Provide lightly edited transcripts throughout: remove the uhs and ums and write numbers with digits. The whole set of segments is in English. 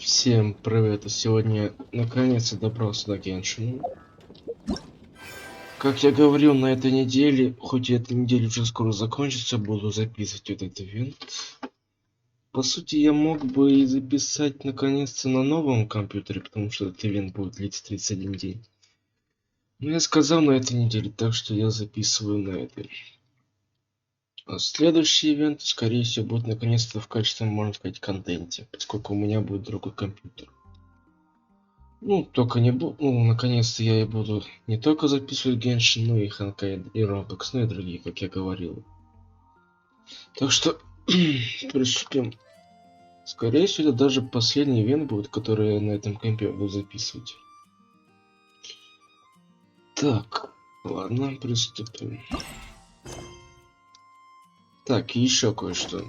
Всем привет! Сегодня наконец-то добрался до Genshin. Как я говорил, на этой неделе, хоть и эта неделя уже скоро закончится, буду записывать вот этот ивент. По сути, я мог бы и записать наконец-то на новом компьютере, потому что этот ивент будет длиться 31 день. Но я сказал на этой неделе, так что я записываю на этой. А следующий ивент, скорее всего, будет наконец-то в качестве, можно сказать, контенте, поскольку у меня будет другой компьютер. Ну, только не буду. Ну, наконец-то я и буду не только записывать Genshin, но и Ханкай, и Roblox, ну и другие, как я говорил. Так что приступим. Скорее всего, это даже последний ивент будет, который я на этом компе буду записывать. Так, ладно, приступим. Так, и еще кое-что.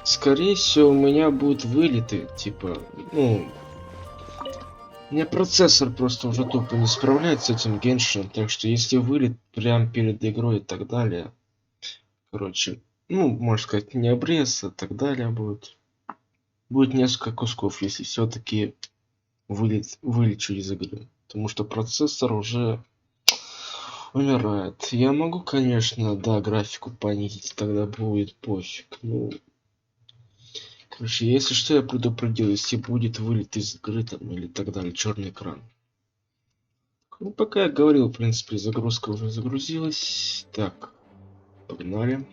Скорее всего, у меня будут вылеты, типа, ну, у меня процессор просто уже тупо не справляется с этим Геншином, так что если вылет прям перед игрой и так далее, короче, ну, можно сказать, не обрез, и так далее будет. Будет несколько кусков, если все-таки вылечу из игры. Потому что процессор уже умирает. Я могу, конечно, да, графику понизить, тогда будет пофиг. Ну, короче, если что, я предупредил, если будет вылет из игры там или так далее, черный экран. Ну, пока я говорил, в принципе, загрузка уже загрузилась. Так, погнали.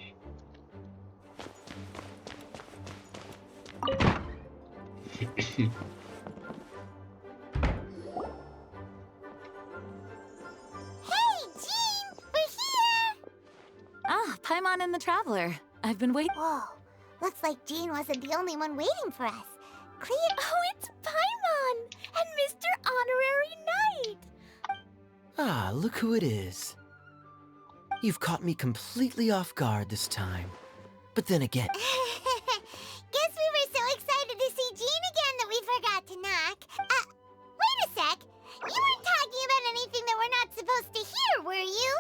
Ah, Paimon and the Traveler. I've been waiting. Whoa, looks like Jean wasn't the only one waiting for us. Clea— Oh, it's Paimon and Mr. Honorary Knight. Ah, look who it is. You've caught me completely off guard this time. But then again... Guess we were so excited to see Jean again that we forgot to knock. Wait a sec. You weren't talking about anything that we're not supposed to hear, were you?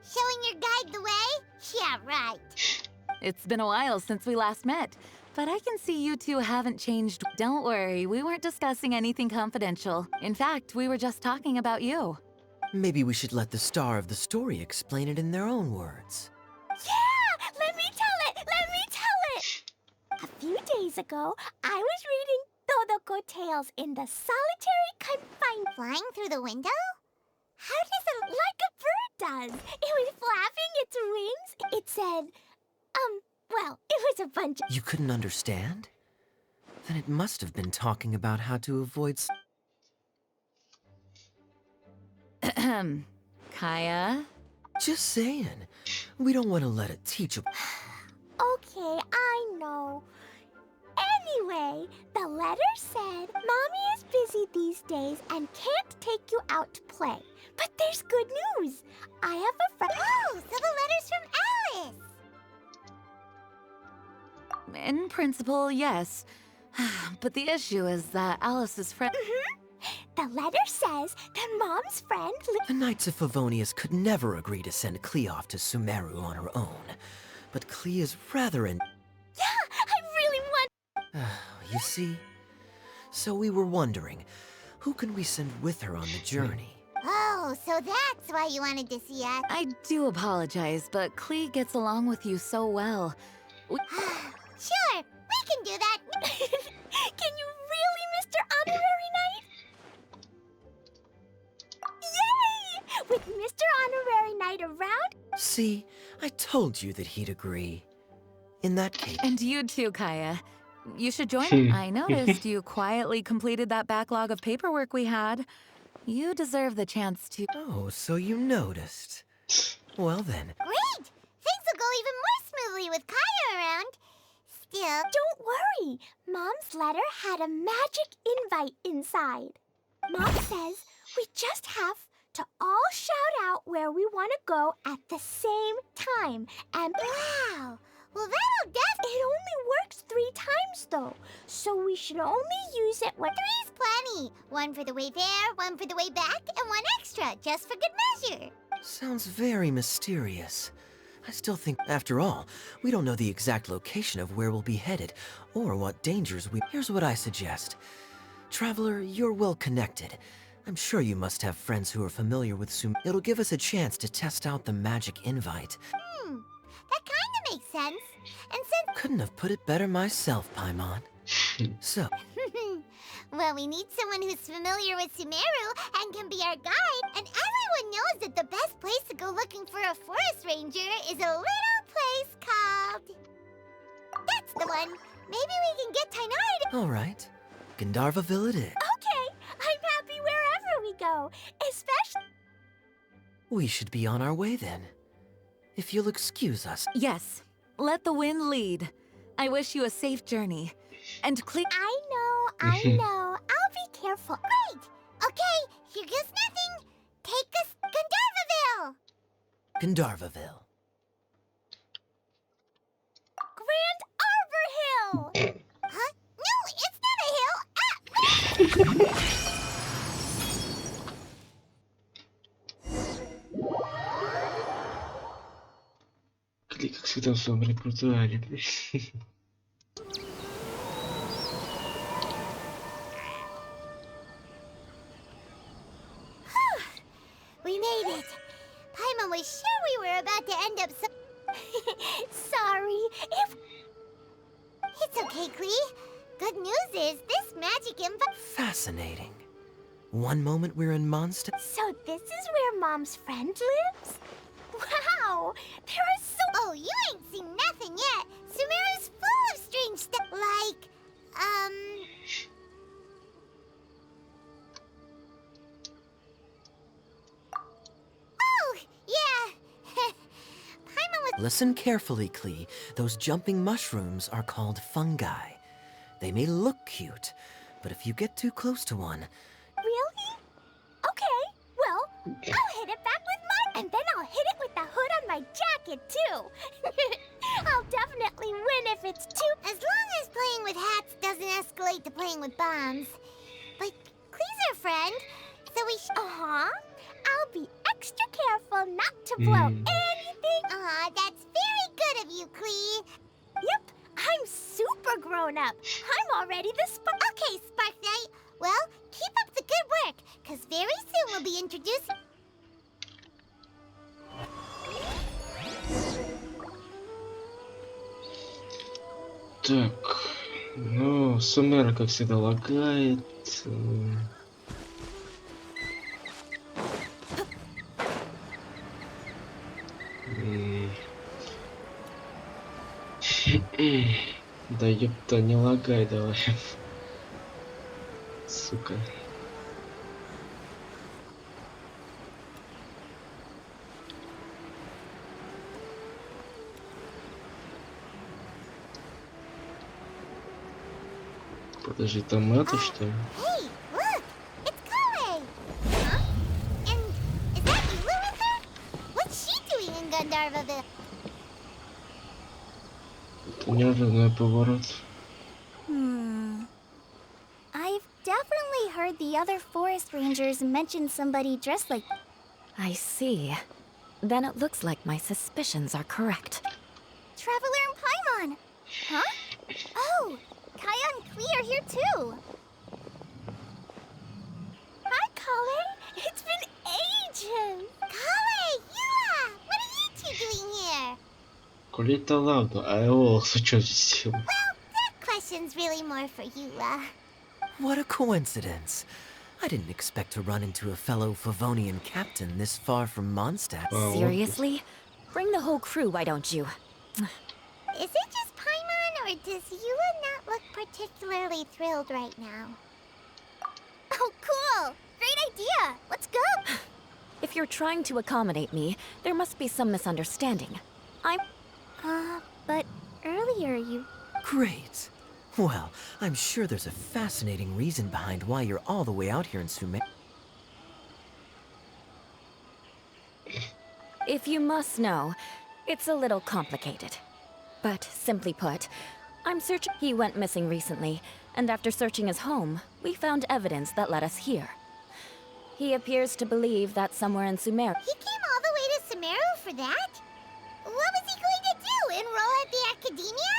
Showing your guide the way? Yeah, right. It's been a while since we last met, but I can see you two haven't changed. Don't worry, we weren't discussing anything confidential. In fact, we were just talking about you. Maybe we should let the star of the story explain it in their own words. Yeah! Let me tell it! Let me tell it! A few days ago, I was reading Todoko Tales in the solitary confinement. Flying through the window? How does it— like a bird does? It was flapping its wings. It said, well, it was a bunch of— You couldn't understand? Then it must have been talking about how to avoid... Kaya? Just saying. We don't want to let a teacher... Okay, I know. Anyway, the letter said, Mommy is busy these days and can't take you out to play. But there's good news. I have a friend— Oh, so the letter's from Alice! In principle, yes. But the issue is that Alice's friend... The letter says that Mom's friend— The Knights of Favonius could never agree to send Clea off to Sumeru on her own. But Clea's rather in... Yeah, I really want— You see? So we were wondering, who can we send with her on the journey? Oh, so that's why you wanted to see us. I do apologize, but Klee gets along with you so well. Sure, we can do that. Can you really, Mr. Honorary Knight? Yay! With Mr. Honorary Knight around? See, I told you that he'd agree. In that case... And you too, Kaya. You should join. I noticed you quietly completed that backlog of paperwork we had. You deserve the chance to... Oh, so you noticed. Well then. Great! Things will go even more smoothly with Kaya around. Still, don't worry. Mom's letter had a magic invite inside. Mom says we just have to all shout out where we want to go at the same time. And wow! Well, that'll it only works 3 times, though. So we should only use it when... 3's plenty. 1 for the way there, 1 for the way back, and 1 extra, just for good measure. Sounds very mysterious. I still think, after all, we don't know the exact location of where we'll be headed, or what dangers we... Here's what I suggest. Traveler, you're well connected. I'm sure you must have friends who are familiar with It'll give us a chance to test out the magic invite. That kinda makes sense. And since... Couldn't have put it better myself, Paimon. So, Well, we need someone who's familiar with Sumeru and can be our guide. And everyone knows that the best place to go looking for a forest ranger is a little place called... That's the one. Maybe we can get Tainari to... all right. Gandharvaville it is. Okay, I'm happy wherever we go, especially... We should be on our way then. If you'll excuse us. Yes, let the wind lead. I wish you a safe journey. And I know. I'll be careful. Great! Okay, here goes nothing. Take us Gandharvaville! Gandharvaville. Grand Arbor Hill! Huh? No, it's not a hill! Ah! Клик, как всегда, в своем репертуаре. We made it. Paimon was sure we were about to end up so... Sorry. It's okay, Klee. Good news is this magic info... Fascinating. One moment we're in Mondstadt. So this is where Mom's friend lives? Wow! There are so... Oh, you ain't seen nothing yet. Sumeru's full of strange stuff. Like, Oh, yeah. Paimon was... Listen carefully, Klee. Those jumping mushrooms are called fungi. They may look cute, but if you get too close to one... Really? Okay, well, I'll hit it back with mine, and then I'll hit it with the hood on my jacket, too. I'll definitely win if it's too... As long as playing with hats doesn't escalate to playing with bombs. But Klee's our friend, so we should... Uh-huh. I'll be extra careful not to blow anything... Aw, that's very good of you, Klee. Yep, I'm super grown up. I'm already the Okay, Spark Knight. Well, keep up the good work, because very soon we'll be introducing... Так, ну, Сумера, как всегда, лагает. Да ёпта, не лагай давай. Сука. Подожди, там это что ли? Hey, look! It's Kale! Huh? And is that you with her? What's she doing in Gandharvaville? Это неожиданный поворот. I've definitely heard the other forest rangers mention somebody dressed like... I see. Then it looks like my suspicions are correct. Traveler and Paimon! Huh? Oh! Kaya and Klee are here too! Hi, Kale! It's been ages! Kale! Yula! What are you two doing here? Колита ладно, а его что здесь делал? Well, that question's really more for Yula. What a coincidence. I didn't expect to run into a fellow Favonian captain this far from Mondstadt. Oh. Seriously? Bring the whole crew, why don't you? Is it just Paimon, or does Yula not look particularly thrilled right now? Oh, cool! Great idea! Let's go! If you're trying to accommodate me, there must be some misunderstanding. But earlier you... Great. Well, I'm sure there's a fascinating reason behind why you're all the way out here in Sumeru. If you must know, it's a little complicated. But simply put, I'm searching. He went missing recently, and after searching his home, we found evidence that led us here. He appears to believe that somewhere in Sumer. He came all the way to Sumeru for that? What was he going to do? Enroll at the academia?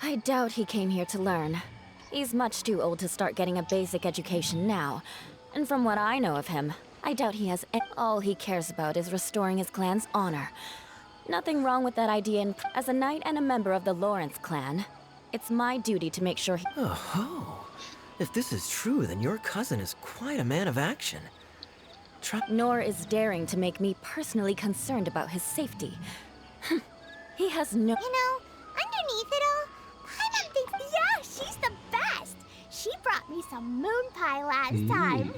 I doubt he came here to learn. He's much too old to start getting a basic education now. And from what I know of him, I doubt he has all he cares about is restoring his clan's honor. Nothing wrong with that idea, and as a knight and a member of the Lawrence clan, it's my duty to make sure he— Oh, if this is true, then your cousin is quite a man of action. Nor is daring to make me personally concerned about his safety. He has no— You know, underneath it all, Paimon thinks, yeah, she's the best. She brought me some moon pie last time.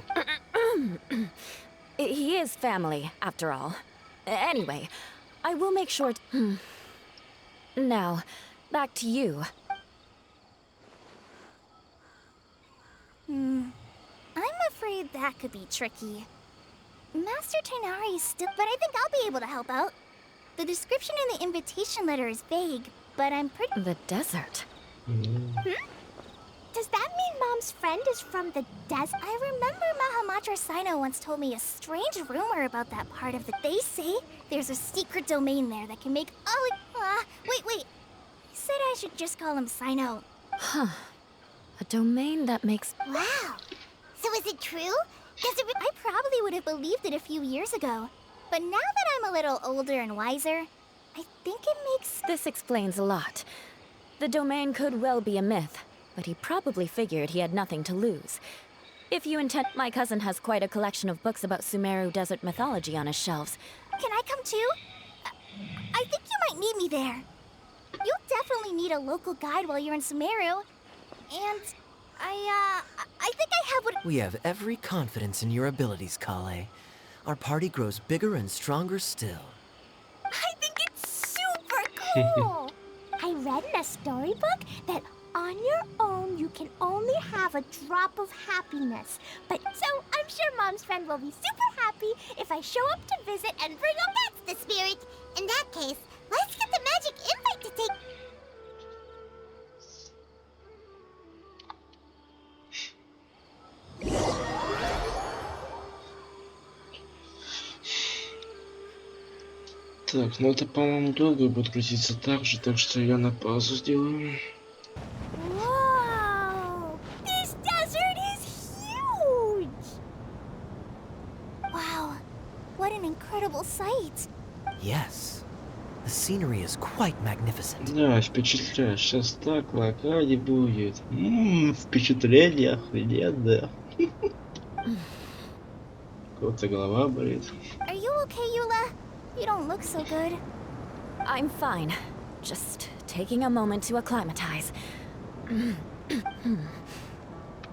He is family, after all. Anyway, I will make sure Now, back to you. I'm afraid that could be tricky. Master Tighnari is still, but I think I'll be able to help out. The description in the invitation letter is vague, but I'm pretty— The desert. Does that mean Mom's friend is from the desert? I remember Mahamatra Sino once told me a strange rumor about that part of the— They say there's a secret domain there that can make all— wait. He said I should just call him Sino. Huh. A domain that makes— Wow. So is it true? I probably would have believed it a few years ago. But now that I'm a little older and wiser, I think it makes— This explains a lot. The domain could well be a myth, but he probably figured he had nothing to lose. If you intend— My cousin has quite a collection of books about Sumeru desert mythology on his shelves. Can I come too? I think you might need me there. You'll definitely need a local guide while you're in Sumeru. And I think I have what— We have every confidence in your abilities, Kale. Our party grows bigger and stronger still. I think it's super cool! I read in a storybook that on your own you can only have a drop of happiness. But so I'm sure Mom's friend will be super happy if I show up to visit and bring up— That's the spirit. In that case, let's get the magic invite to take— Так, ну это, по-моему, долго будет крутиться так же, так что я на паузу сделаю. Whoa! This desert is huge! Wow, what an incredible sight! Yes, the scenery is quite magnificent. Да, впечатляет. Сейчас так локали будет. Впечатление охрененное. У кого-то голова болит. Are you okay, Eula? You don't look so good. I'm fine. Just taking a moment to acclimatize.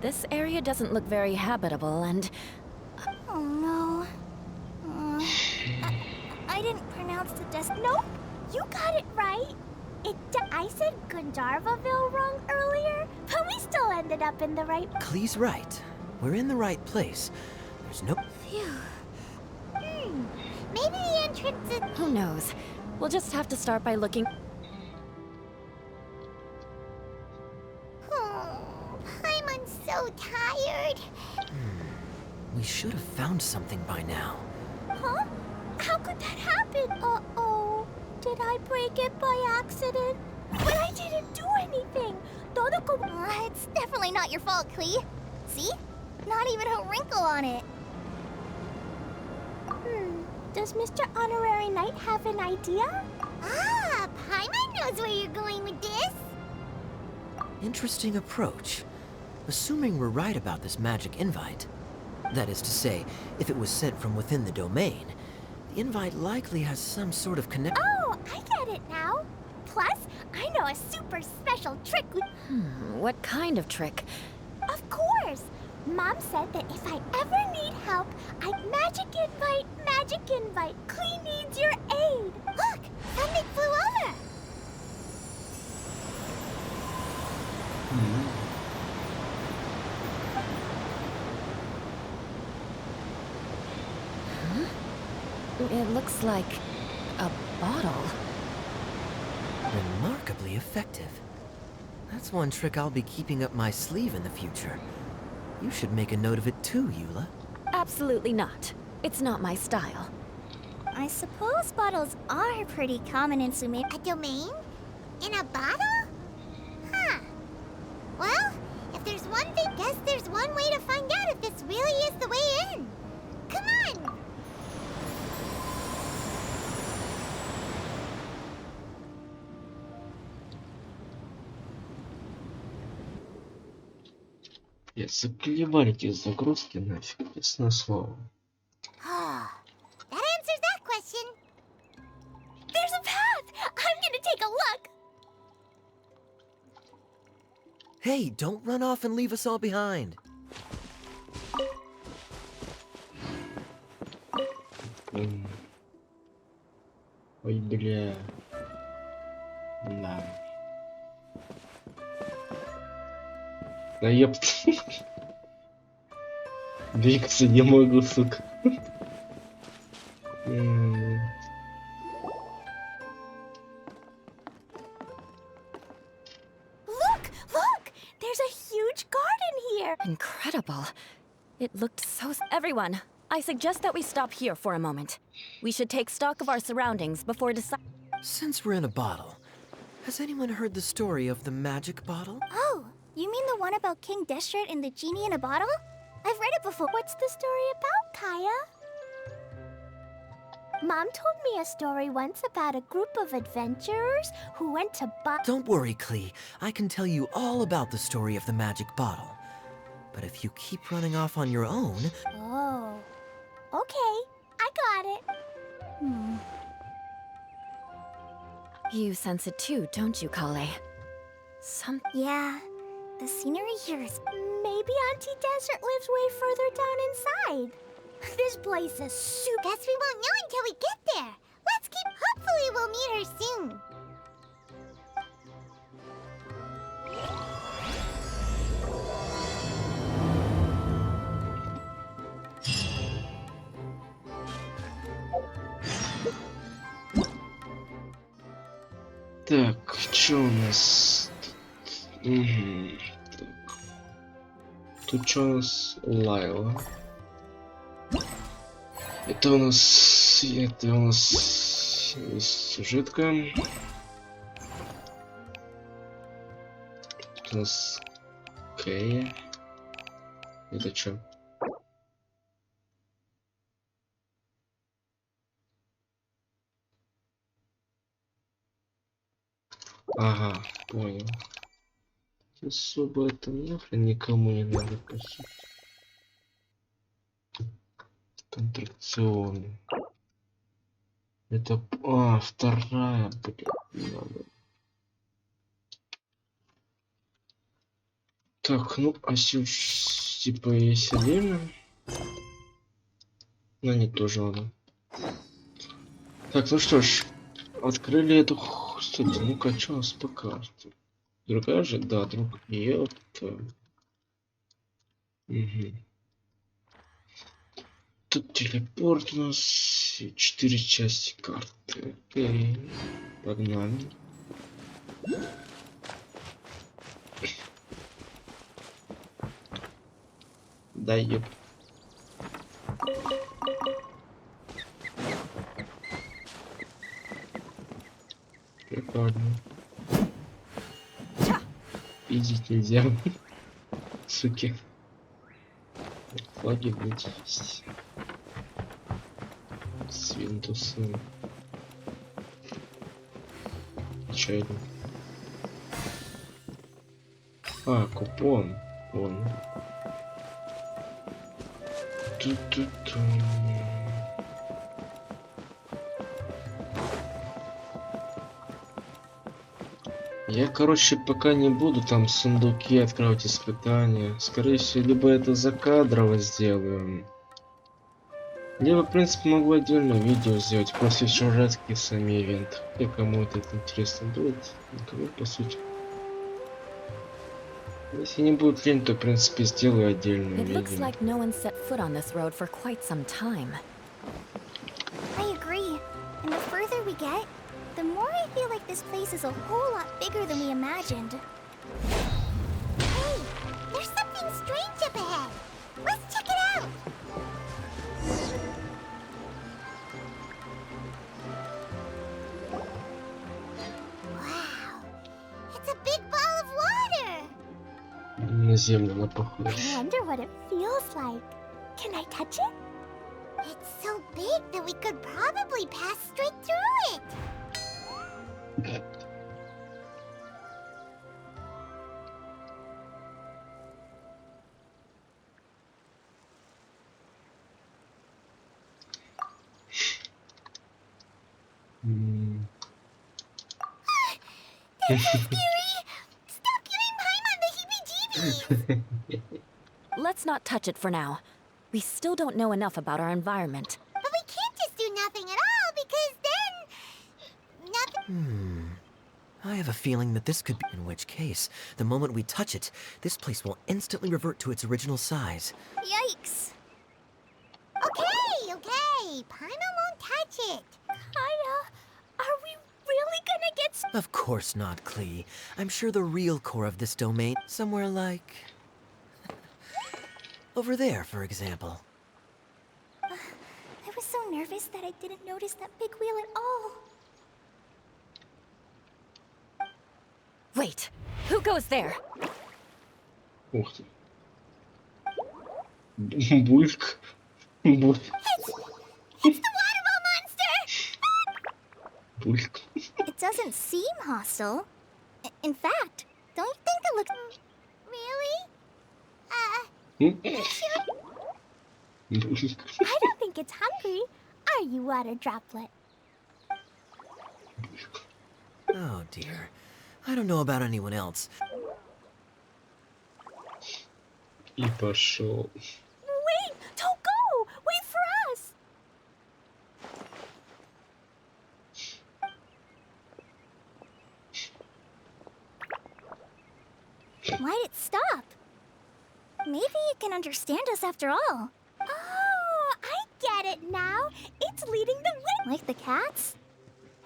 This area doesn't look very habitable, and Oh no. I didn't pronounce the Nope, you got it right. I said Gandharvaville wrong earlier, but we still ended up in the right— Klee's right. We're in the right place. There's no— Phew. Maybe the entrance is— who knows? We'll just have to start by looking. Oh, Paimon's so tired. We should have found something by now. Huh? How could that happen? Uh-oh. Did I break it by accident? But I didn't do anything. It's definitely not your fault, Klee. See? Not even a wrinkle on it. Does Mr. Honorary Knight have an idea? Ah, Paimon knows where you're going with this. Interesting approach. Assuming we're right about this magic invite. That is to say, if it was sent from within the domain, the invite likely has some sort of connection. Oh, I get it now. Plus, I know a super special trick with— What kind of trick? Of course! Mom said that if I ever need help, I'd magic invite. Klee needs your aid. Look, something flew over. It looks like a bottle. Remarkably effective. That's one trick I'll be keeping up my sleeve in the future. You should make a note of it too, Eula. Absolutely not. It's not my style. I suppose bottles are pretty common in Sume. A domain? In a bottle? Huh. Well, if there's one thing, guess there's one way to find out if this really is the way in. Come on! Заклевали эти загрузки нафиг, ясное слово. That answers that question. There's a path! I'm gonna take a look! Hey, don't run off and leave us all behind. Ой, бля. Да. Да ёпт. Двигаться не могу, сука. Look! There's a huge garden here! Incredible. It looked so... Everyone, I suggest that we stop here for a moment. We should take stock of our surroundings before deciding... Since we're in a bottle, has anyone heard the story of the magic bottle? Oh, you mean the one about King Deshret and the genie in a bottle? I've read it before. What's the story about, Kaya? Mom told me a story once about a group of adventurers who went to Don't worry, Klee. I can tell you all about the story of the magic bottle. But if you keep running off on your own... Oh, okay. I got it. You sense it too, don't you, Kale? Yeah, the scenery here is... Maybe Auntie Desert lives way further down inside. This place is super... Guess we won't know until we get there. Let's keep... Hopefully we'll meet her soon. Так, что у нас? Так. Тут что у нас? Лайла. Это у нас сюжетка. Тут у нас Кэя. Это что? Ага, понял. Особо это нахрен никому не надо, по сути. Контракционы. Это... вторая, блин, надо. Так, ну, типа есть отдельно. Но они тоже надо. Так, ну что ж. Открыли эту... Кстати, ну-ка, что у нас по карте? Другая же? Да, друг. Ёпта. Угу. Тут телепорт у нас. 4 части карты. Окей. Погнали. Да, ёп. Прикольно. Видеть нельзя. Суки. Флаги будут есть. Свинтусы. Чайно. Купон. Понял. Ту-ту-ту. Я, короче, пока не буду там сундуки открывать испытания. Скорее всего, либо это закадрово сделаю. Либо, в принципе, могу отдельное видео сделать после сюжетки сами ивент. И кому это интересно будет, никому, по сути. Если не будет лень, то, в принципе, сделаю отдельное It looks видео. like no one set foot on this road for quite some time. I agree. And the further we get, the more I feel like this place is a whole lot bigger than we imagined. Hey, there's something strange up ahead. Let's check it out. Wow, it's a big ball of water. На землю она похожа. I wonder what it feels like. Can I touch it? It's so big that we could probably pass straight through it. М, That's so scary. Stop giving Paimon the heebie-jeebies. Let's not touch it for now. We still don't know enough about our environment. But we can't just do nothing at all because then nothing. I have a feeling that this could be. In which case, the moment we touch it, this place will instantly revert to its original size. Yikes. Okay. Paimon won't touch it. Kaya, are we really gonna get Of course not, Klee. I'm sure the real core of this domain, somewhere like... over there, for example. I was so nervous that I didn't notice that big wheel at all. Wait, who goes there? Ух ты. Бульк. Бульк. It's the waterfall monster! Бульк. It doesn't seem hostile. In fact, don't you think it looks... Really? Бульк. I don't think it's hungry. Are you, water droplet? Oh dear. I don't know about anyone else. И пошел. Wait! Don't go! Wait for us! Why'd it stop? Maybe it can understand us after all. Oh, I get it now. It's leading the way. Like the cats?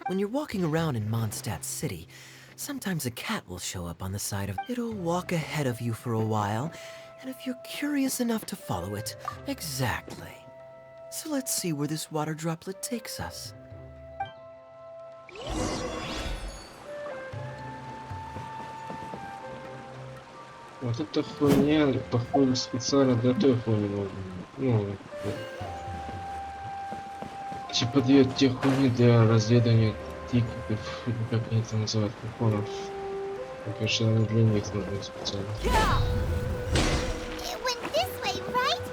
When you're walking around in Mondstadt City, sometimes a cat will show up on the side of... It'll walk ahead of you for a while, and if you're curious enough to follow it... Exactly. So let's see where this water droplet takes us. Вот эта хуйня, походу, специально для той хуйни. Ну, типа дает те хуйни для разведывания тикетов, или как они это называют, купонов. Конечно, они для них нужны специально. It went this way, right?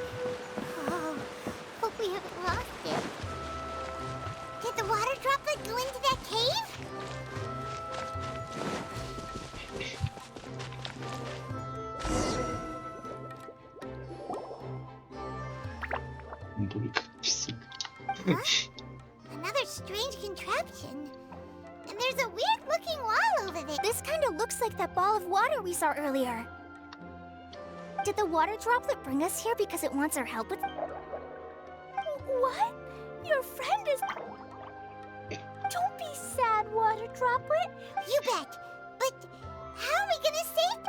Oh, hope we haven't lost it. Did the water droplet go into that cave? Бульк. Псик. Another strange contraption. And there's a weird-looking wall over there. This kind of looks like that ball of water we saw earlier. Did the water droplet bring us here because it wants our help with... What? Your friend is... Don't be sad, water droplet. You bet. But how are we gonna save...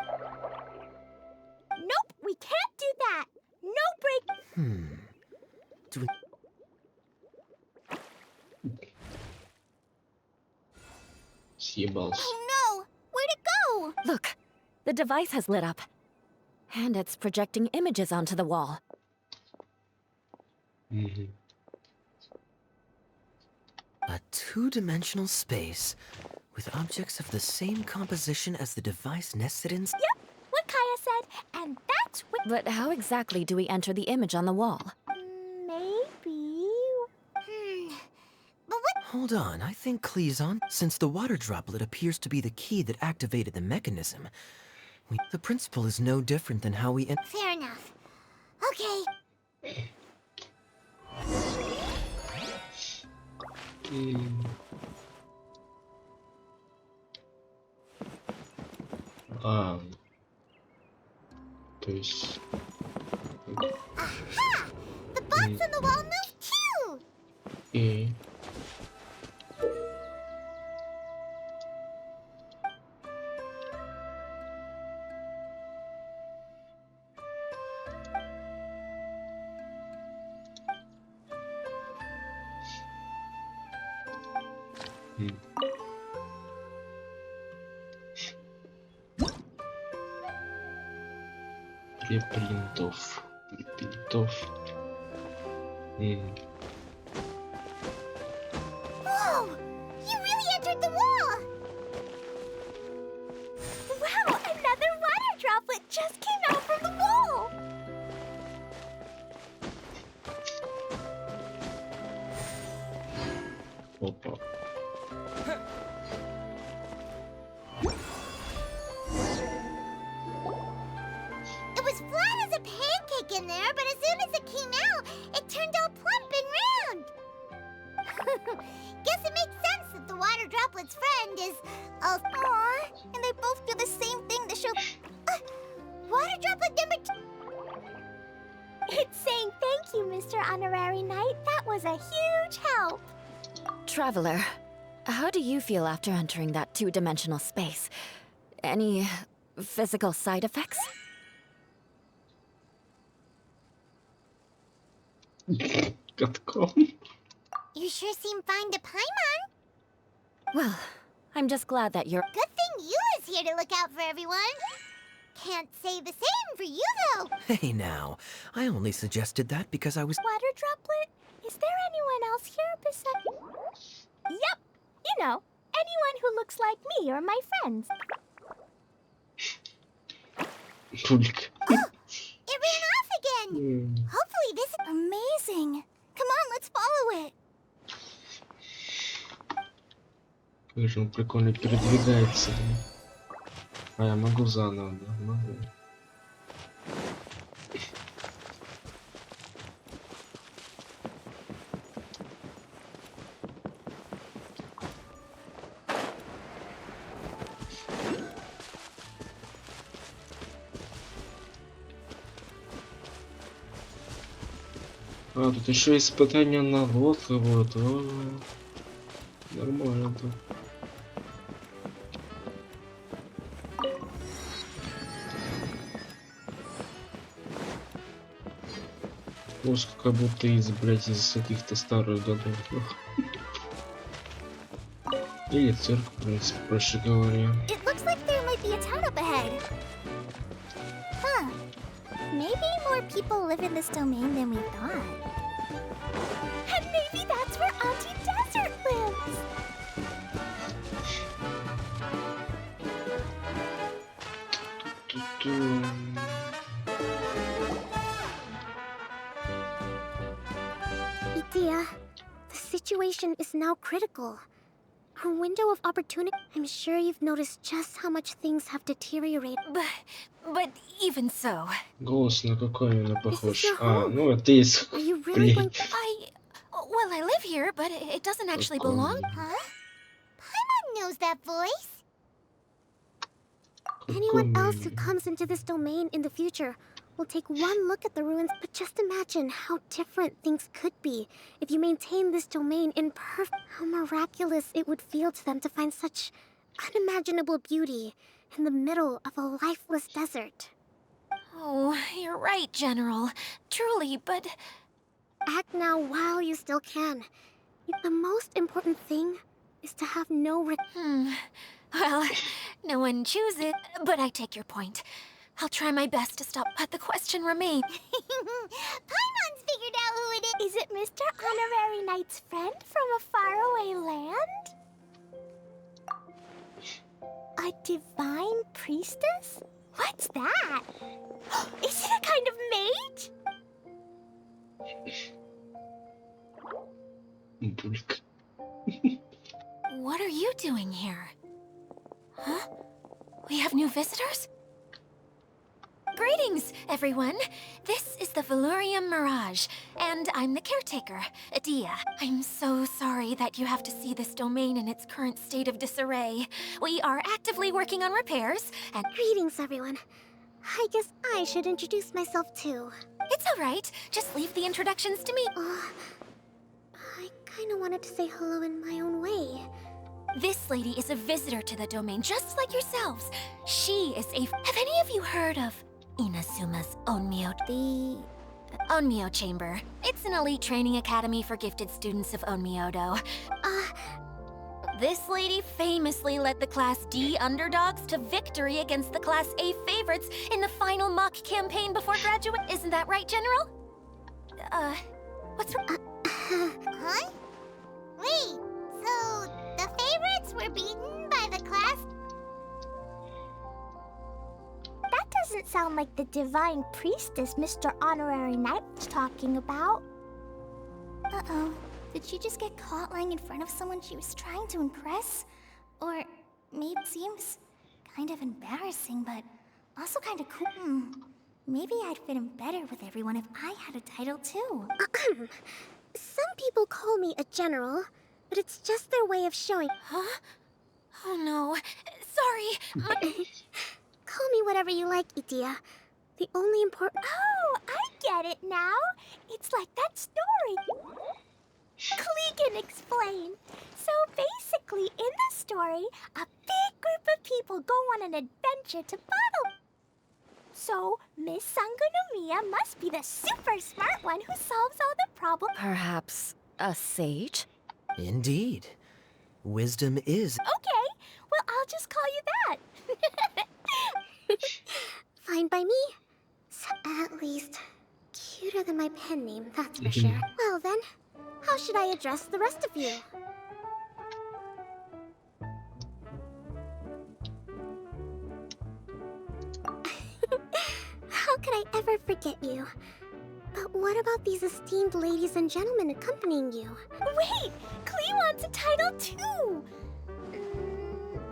Nope, we can't do that. No break... Do we... Съебался. Oh no! Where'd it go? Look, the device has lit up. And it's projecting images onto the wall. Мгм. A two-dimensional space with objects of the same composition as the device nested in... Yep, what Kaya said, and that's what... But how exactly do we enter the image on the wall? Maybe... But what... Hold on, I think Klee's on. Since the water droplet appears to be the key that activated the mechanism, the principle is no different than how we... Fair enough. Okay. М. А, то есть... Aha! The box on the wall moved too! И... М. Припринтов. М. Whoa! You really entered the wall! Wow! Another water droplet just came out from the wall! Опа. It was flat as a pancake in there, but as soon as it came out, it turned all plump and round. Guess it makes sense that the water droplet's friend is a... Aww, and they both do the same thing to show... water droplet number 2... It's saying thank you, Mr. Honorary Knight. That was a huge help. Traveler, how do you feel after entering that two-dimensional space? Any physical side effects? Катком. You sure seem fine to Paimon. Well, I'm just glad that you're... Good thing you is here to look out for everyone. Can't say the same for you, though. Hey now, I only suggested that because I was... Water droplet? Is there anyone else here besides... Yep. You know, anyone who looks like me or my friends. Пульк. It ran off again. Hopefully this is amazing. Come on, let's follow it. Как же он прикольно передвигается. А я могу заново, да? Могу. А, тут еще испытание на лодку вот. О, нормально тут. Музыка как будто блядь, из каких-то старых годов. Или цирк, в принципе, проще говоря. It looks like there might be a town up ahead. Huh. Maybe more people live in this domain than we thought. And maybe that's where Auntie Desert lives. Ту-ту. Idea, the situation is now critical. Our window of opportunity... I'm sure you've noticed just how much things have deteriorated. But even so... Голос на какой именно похож? your А, home. ну это из... Are you really going... Well, I live here, but it doesn't actually belong... Huh? Paimon knows that voice. Какой Anyone else who именно? comes into this domain in the future will take one look at the ruins, but just imagine how different things could be if you maintain this domain in perfect... How miraculous it would feel to them to find such unimaginable beauty in the middle of a lifeless desert. Oh, you're right, General. Truly, but... Act now while you still can. The most important thing is to have no Well, no one chooses, but I take your point. I'll try my best to stop, but the question remains. Paimon's figured out who it is. Is it Mr. Honorary Knight's friend from a faraway land? A divine priestess? What's that? Is it a kind of mage? Пульк. What are you doing here? Huh? We have new visitors? Greetings, everyone. This is the Valurium Mirage, and I'm the caretaker, Adia. I'm so sorry that you have to see this domain in its current state of disarray. We are actively working on repairs, and... Greetings, everyone. I guess I should introduce myself too. It's all right. Just leave the introductions to me. I kinda wanted to say hello in my own way. This lady is a visitor to the domain, just like yourselves. She is a... Have any of you heard of Inasuma's Onmyo... The... Onmyo Chamber. It's an elite training academy for gifted students of Onmyodo. This lady famously led the Class D underdogs to victory against the Class A favorites in the final mock campaign before graduate. Isn't that right, General? What's wrong? Huh? Wait, so the favorites were beaten by the class? That doesn't sound like the divine priestess Mr. Honorary Knight was talking about. Uh-oh. Did she just get caught lying in front of someone she was trying to impress? Or maybe it seems kind of embarrassing, but also kind of cool. Maybe I'd fit in better with everyone if I had a title too. Some people call me a general, but it's just their way of showing. Huh? Oh no. Sorry. Call me whatever you like, Idia. The only important... Oh, I get it now. It's like that story. Klee can explain. So basically, in the story, a big group of people go on an adventure to Bottle. So, Miss Sangonomiya must be the super smart one who solves all the problems. Perhaps a sage? Indeed. Wisdom is... Okay, well, I'll just call you that. Fine by me. At least, cuter than my pen name, that's for sure. Well then, how should I address the rest of you? How could I ever forget you? But what about these esteemed ladies and gentlemen accompanying you? Wait! Klee wants a title too!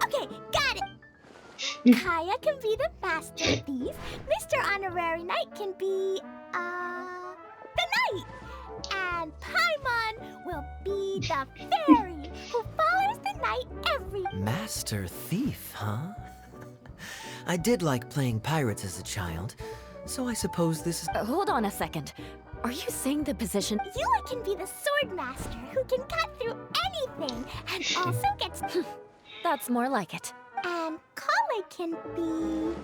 Okay, got it! Kaya can be the master thief, Mr. Honorary Knight can be, the knight! And Paimon will be the fairy who follows the knight every... Master thief, huh? I did like playing pirates as a child, so I suppose this is... Hold on a second. Are you saying the position... Yula can be the sword master who can cut through anything and also gets... That's more like it. And Kale can be...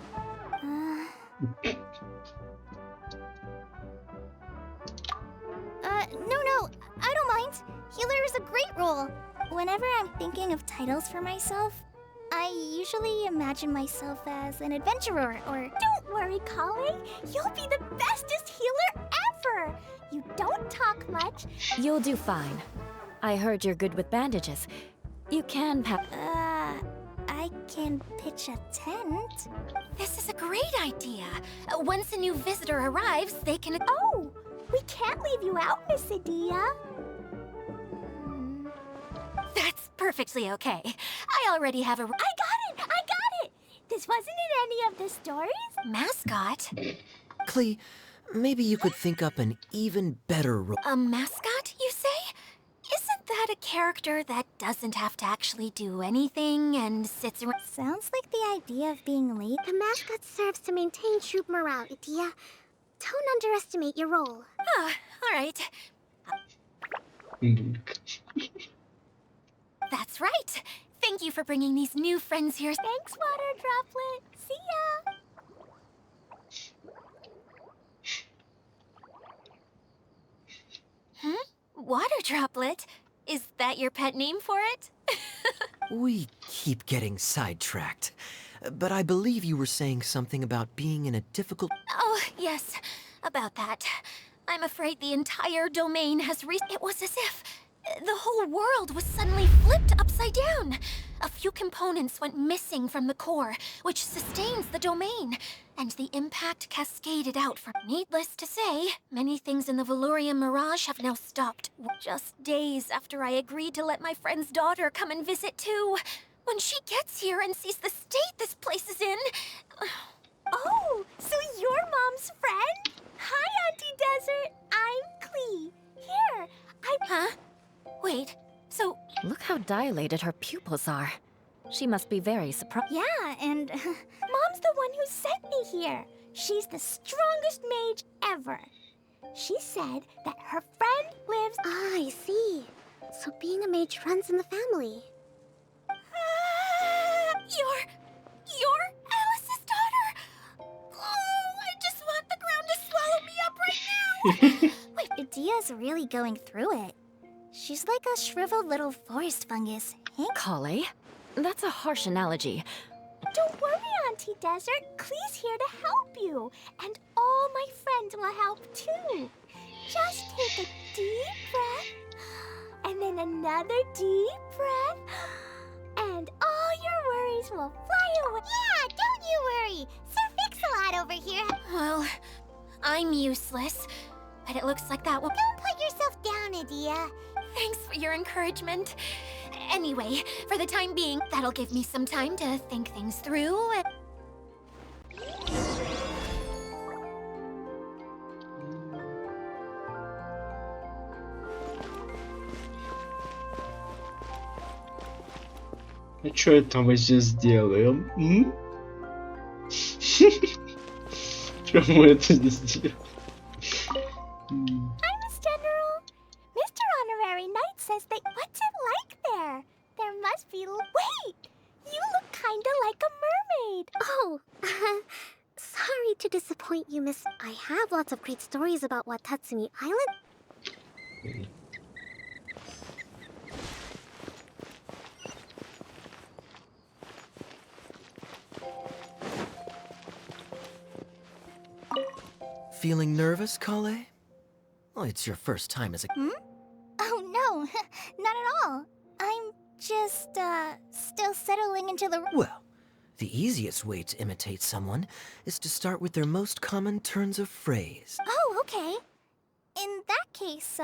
No, I don't mind. Healer is a great role. Whenever I'm thinking of titles for myself, I usually imagine myself as an adventurer or... Don't worry, Kale. You'll be the bestest healer ever. You don't talk much. You'll do fine. I heard you're good with bandages. You can I can pitch a tent. This is a great idea. Once a new visitor arrives, they can... Oh, we can't leave you out, Miss Adia. That's perfectly okay. I already have a... I got it! This wasn't in any of the stories. Mascot? Klee, maybe you could think up an even better role. A mascot, you say? Isn't that a character that doesn't have to actually do anything and sits around? Sounds like the idea of being late. The mascot serves to maintain troop morale, Idia. Don't underestimate your role. Oh, all right. That's right. Thank you for bringing these new friends here. Thanks, Water Droplet. See ya. Water Droplet? Is that your pet name for it? We keep getting sidetracked. But I believe you were saying something about being in a difficult... Oh, yes. About that. I'm afraid the entire domain has It was as if the whole world was suddenly flipped upside down. A few components went missing from the core, which sustains the domain, and the impact cascaded out from... Needless to say, many things in the Valorian Mirage have now stopped. Just days after I agreed to let my friend's daughter come and visit too. When she gets here and sees the state this place is in... Oh, so you're Mom's friend? Hi, Auntie Desert. I'm Klee. Here, Huh? Wait, so... Look how dilated her pupils are. She must be very surprised. Yeah, and Mom's the one who sent me here. She's the strongest mage ever. She said that her friend lives... Ah, I see. So being a mage runs in the family. You're Alice's daughter? Oh, I just want the ground to swallow me up right now! Wait, Adia's really going through it. She's like a shriveled little forest fungus, Kale? That's a harsh analogy. Don't worry, Auntie Desert. Klee's here to help you. And all my friends will help too. Just take a deep breath. And then another deep breath. And all your worries will fly away. Yeah, don't you worry. Sir Fix-a-Lot over here. Well, I'm useless, but it looks like that will... Don't put yourself down, Adia. Thanks for your encouragement. Anyway, for the time being, that'll give me some time to think things through and... А чё это мы здесь сделаем? Чё мы это здесь делаем? Hi, Miss General. Mr. Honorary Knight says that... What's it like there? There must be... Wait! You look kinda like a mermaid. Oh, sorry to disappoint you, Miss. I have lots of great stories about Watatsumi Island. Feeling nervous, Kale? Well, it's your first time as a... Oh, no. Not at all. I'm just, still settling into the... Well, the easiest way to imitate someone is to start with their most common turns of phrase. Oh, okay. In that case,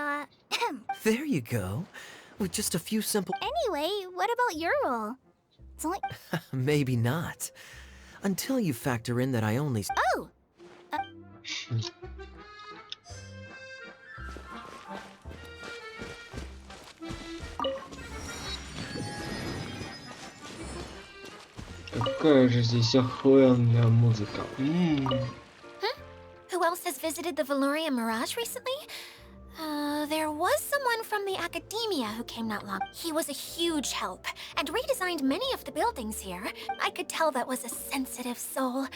There you go. With just a few simple... Anyway, what about your role? It's only... Maybe not. Until you factor in that I only... Oh! Какая же здесь охуенная музыка. Who else has visited the Veloria Mirage recently? There was someone from the academia who came not long. He was a huge help and redesigned many of the buildings here. I could tell that was a sensitive soul.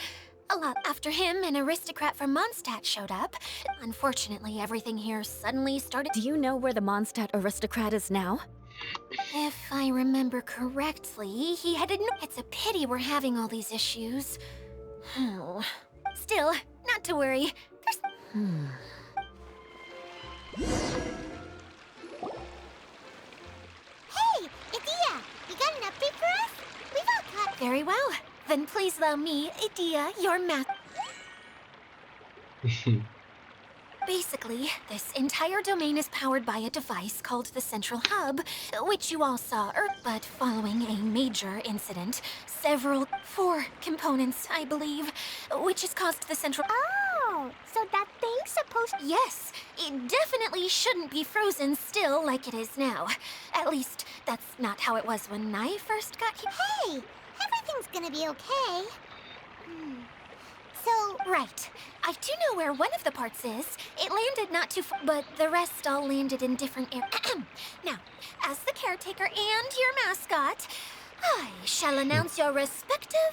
A lot after him, an aristocrat from Mondstadt showed up. Unfortunately, everything here suddenly started... Do you know where the Mondstadt aristocrat is now? If I remember correctly, he headed... It's a pity we're having all these issues. Oh. Still, not to worry. There's... Hey, Idia! You got an update for us? We've all caught... Very well. Then please allow me, Idia, your math... Basically, this entire domain is powered by a device called the Central Hub, which you all saw but following a major incident, four components, I believe, which has caused the Central... Oh, so that thing's supposed... Yes, it definitely shouldn't be frozen still like it is now. At least, that's not how it was when I first got here. Hey, everything's gonna be okay. So... Right. I do know where one of the parts is. It landed not too far, but the rest all landed in different areas. Now, as the caretaker and your mascot, I shall announce your respective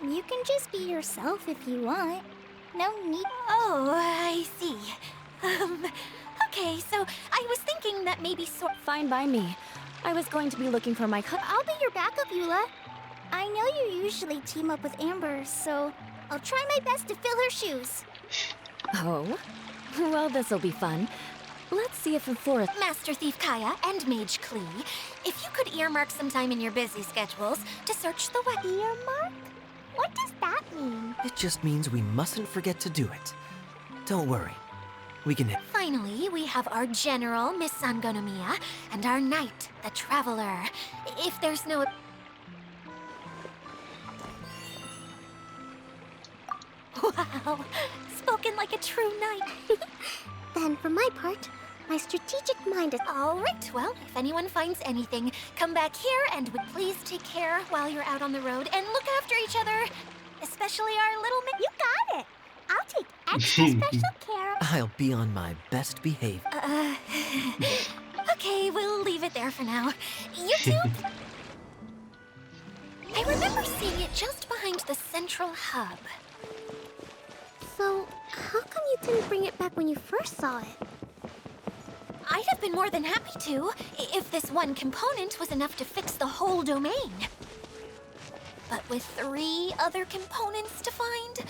You can just be yourself if you want. No need... Oh, I see. Okay, so I was thinking that maybe Fine by me. I was going to be looking for my I'll be your backup, Eula. I know you usually team up with Amber, so I'll try my best to fill her shoes. Oh? Well, this'll be fun. Let's see if Flora... Master Thief Kaya and Mage Klee, if you could earmark some time in your busy schedules to search the web... Earmark? What does that mean? It just means we mustn't forget to do it. Don't worry. We can... Finally, we have our General, Miss Sangonomiya, and our Knight, the Traveler. If there's no... Wow, spoken like a true knight. Then, for my part, my strategic mind is... All right, well, if anyone finds anything, come back here and would please take care while you're out on the road and look after each other. Especially our little... You got it. I'll take extra special care. I'll be on my best behavior. Okay, we'll leave it there for now. You two... I remember seeing it just behind the Central Hub. So, how come you didn't bring it back when you first saw it? I'd have been more than happy to, if this one component was enough to fix the whole domain. But with 3 other components to find,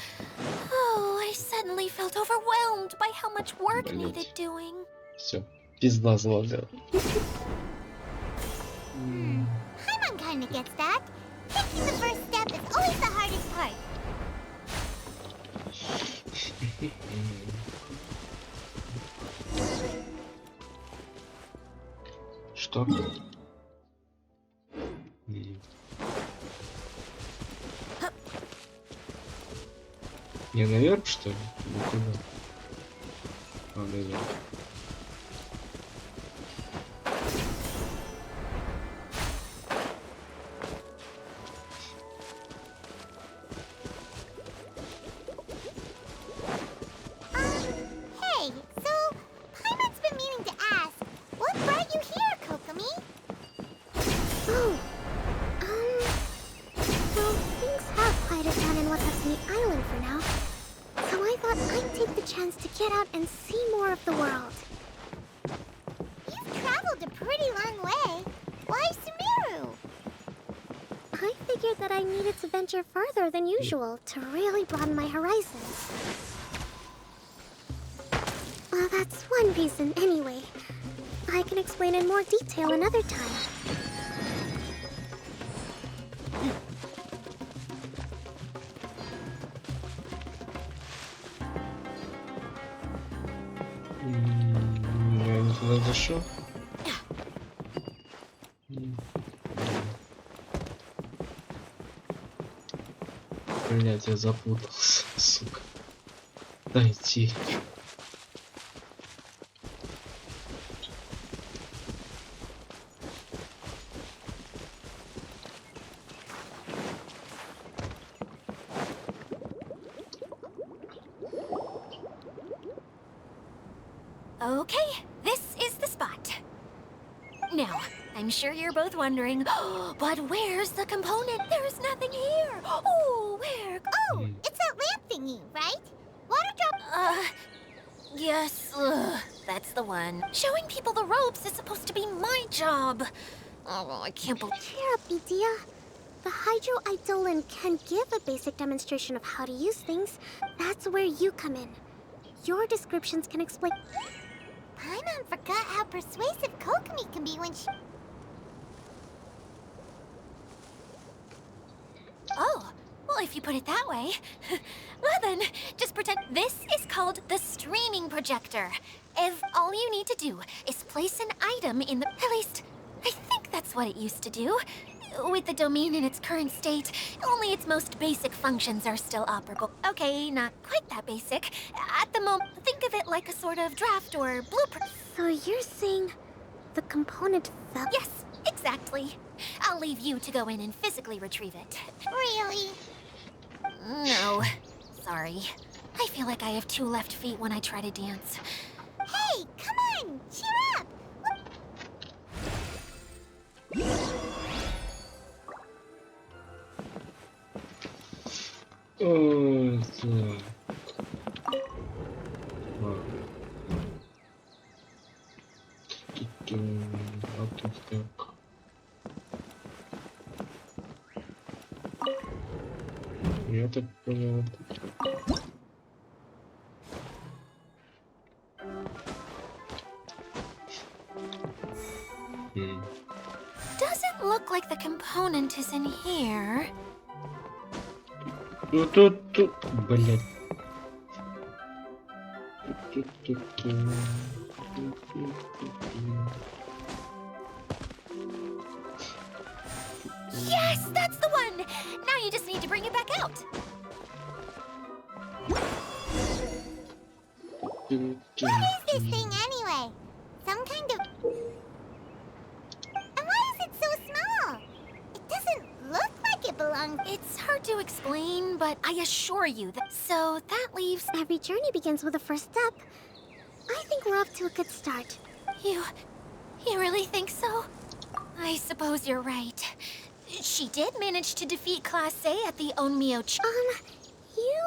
oh, I suddenly felt overwhelmed by how much work needed doing. Все, пизда заложила. Paimon kinda gets that. Taking the first step is always the hardest part. Что? Я наверх, что ли? Ну куда? А, наверх. Hey, so Paimon's been meaning to ask, what brought you here, Kokomi? Oh, well, things have quieted down in Watatsumi Island for now. So I thought I'd take the chance to get out and see more of the world. You've traveled a pretty long way. Why Sumeru? I figured that I needed to venture further than usual to really broaden my horizons. Well, that's one reason anyway. I can explain in more detail another time. Я не туда зашел. Блять, я запутался, сука. Дойти. Okay, this is the spot. Now, I'm sure you're both wondering, but where's the component? There's nothing here. Oh, where? Oh, it's that lamp thingy, right? Water drop. Yes, that's the one. Showing people the ropes is supposed to be my job. Oh, I can't believe... Cheer up, Idia. The Hydro Eidolon can give a basic demonstration of how to use things. That's where you come in. Your descriptions can explain... Paimon forgot how persuasive Kokomi can be when she... Oh, well, if you put it that way. Well then, just pretend this is called the streaming projector. If all you need to do is place an item in the... At least, I think that's what it used to do. With the domain in its current state, only its most basic functions are still operable. Okay, not quite that basic. At the moment, think of it like a sort of draft or blueprint. So you're saying the component fell... Yes, exactly. I'll leave you to go in and physically retrieve it. Really? No, sorry. I feel like I have 2 left feet when I try to dance. Hey, come on! Cheer up! Ой, так. Ладно. Тут, а тут как? Я так понял. Doesn't look like the component is in here. Ну тут, блядь. Yes, that's the one! Now you just need to bring it back out. What is this thing anyway? Some kind of... And why is it so small? It doesn't look like it belongs... It's hard to explain, but I assure you that... So that leaves... Every journey begins with a first step. I think we're off to a good start. You really think so? I suppose you're right. She did manage to defeat Class A at the Onmyo You,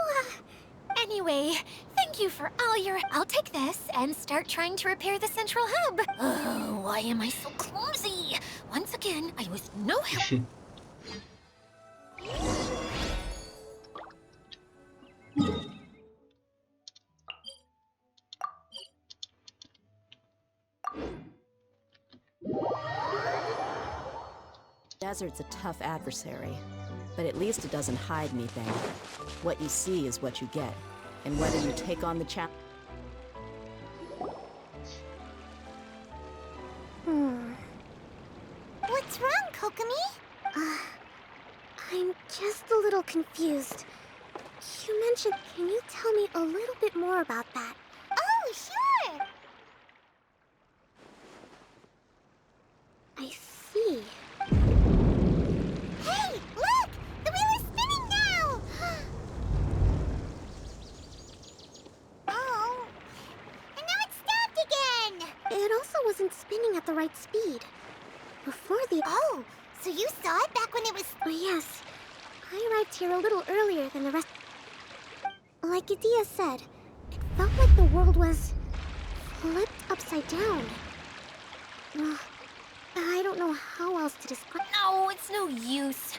Anyway, thank Thank you for all your... I'll take this and start trying to repair the central hub. Oh, why am I so clumsy? Once again, I was no help. Desert's a tough adversary, but at least it doesn't hide anything. What you see is what you get, and whether you take on the challenge... What's wrong, Kokomi? I'm just a little confused. You mentioned... Can you tell me a little bit more about that? Oh, sure! I see. Hey, look! The wheel is spinning now! Oh, and now it's stopped again! It also wasn't spinning at the right speed. Before the... Oh, so you saw it back when it was... Oh, yes. I arrived here a little earlier than the rest. Like Idea said, it felt like the world was... flipped upside down. I don't know how else to describe... No, it's no use.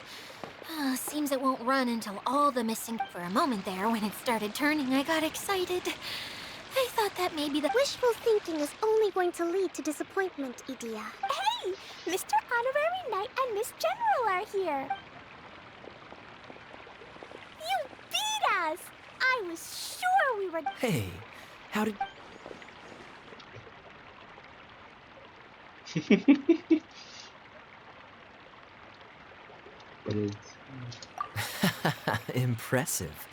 Seems it won't run until all the missing... For a moment there, when it started turning, I got excited. I thought that maybe the... Wishful thinking is only going to lead to disappointment, Idea. Hey, Mr. Honorary Knight and Miss General are here. You beat us! I was sure we were... Hey, how did... Impressive.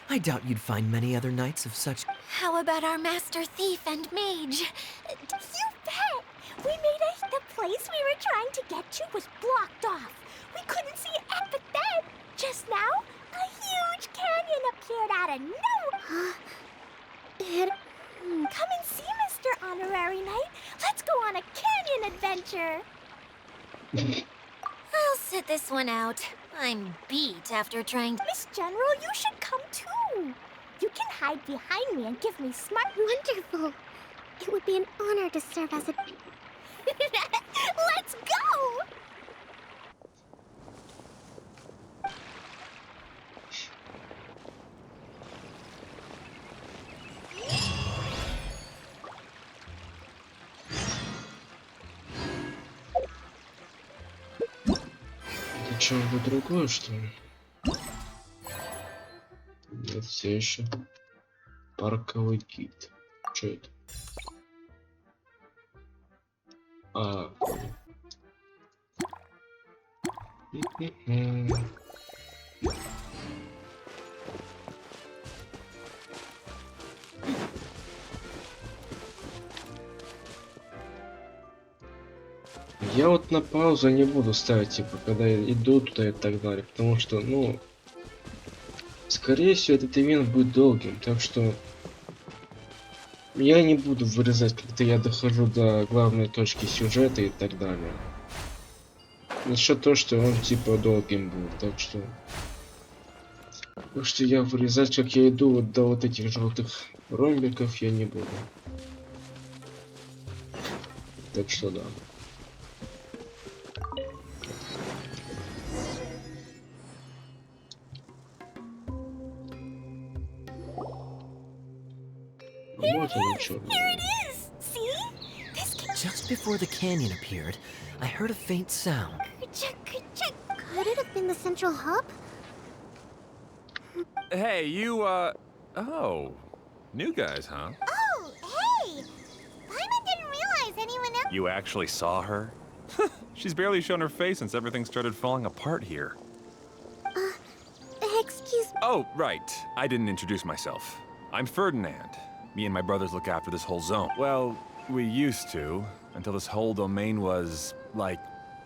I doubt you'd find many other knights of such... How about our master thief and mage? You bet! We made it. The place we were trying to get to was blocked off. We couldn't see it, but then, just now, a huge canyon appeared out of nowhere. It... Come and see, Mr. Honorary Knight. Let's go on a canyon adventure. I'll sit this one out. I'm beat after trying... Miss General, you should come too. You can hide behind me and give me smart... Wonderful. It would be an honor to serve as a... Let's go! Это что-то другое, что ли? Нет, все еще. Парковый гид. Что это? А. Я вот на паузу не буду ставить, типа, когда я иду туда и так далее, потому что, ну, скорее всего, этот ивент будет долгим, так что я не буду вырезать, когда я дохожу до главной точки сюжета и так далее. Насчет того, что он типа долгим будет, так что я вырезать, как я иду вот до вот этих желтых ромбиков, я не буду. Так что да. Вот оно чё. Here it is! See? This can... Just before the canyon appeared, I heard a faint sound. Could it have been the central hub? Hey, you, oh. New guys, huh? Oh, hey! Paimon didn't realize anyone else... You actually saw her? She's barely shown her face since everything started falling apart here. Excuse me. Oh, right. I didn't introduce myself. I'm Ferdinand. Me and my brothers look after this whole zone. Well, we used to, until this whole domain was, like,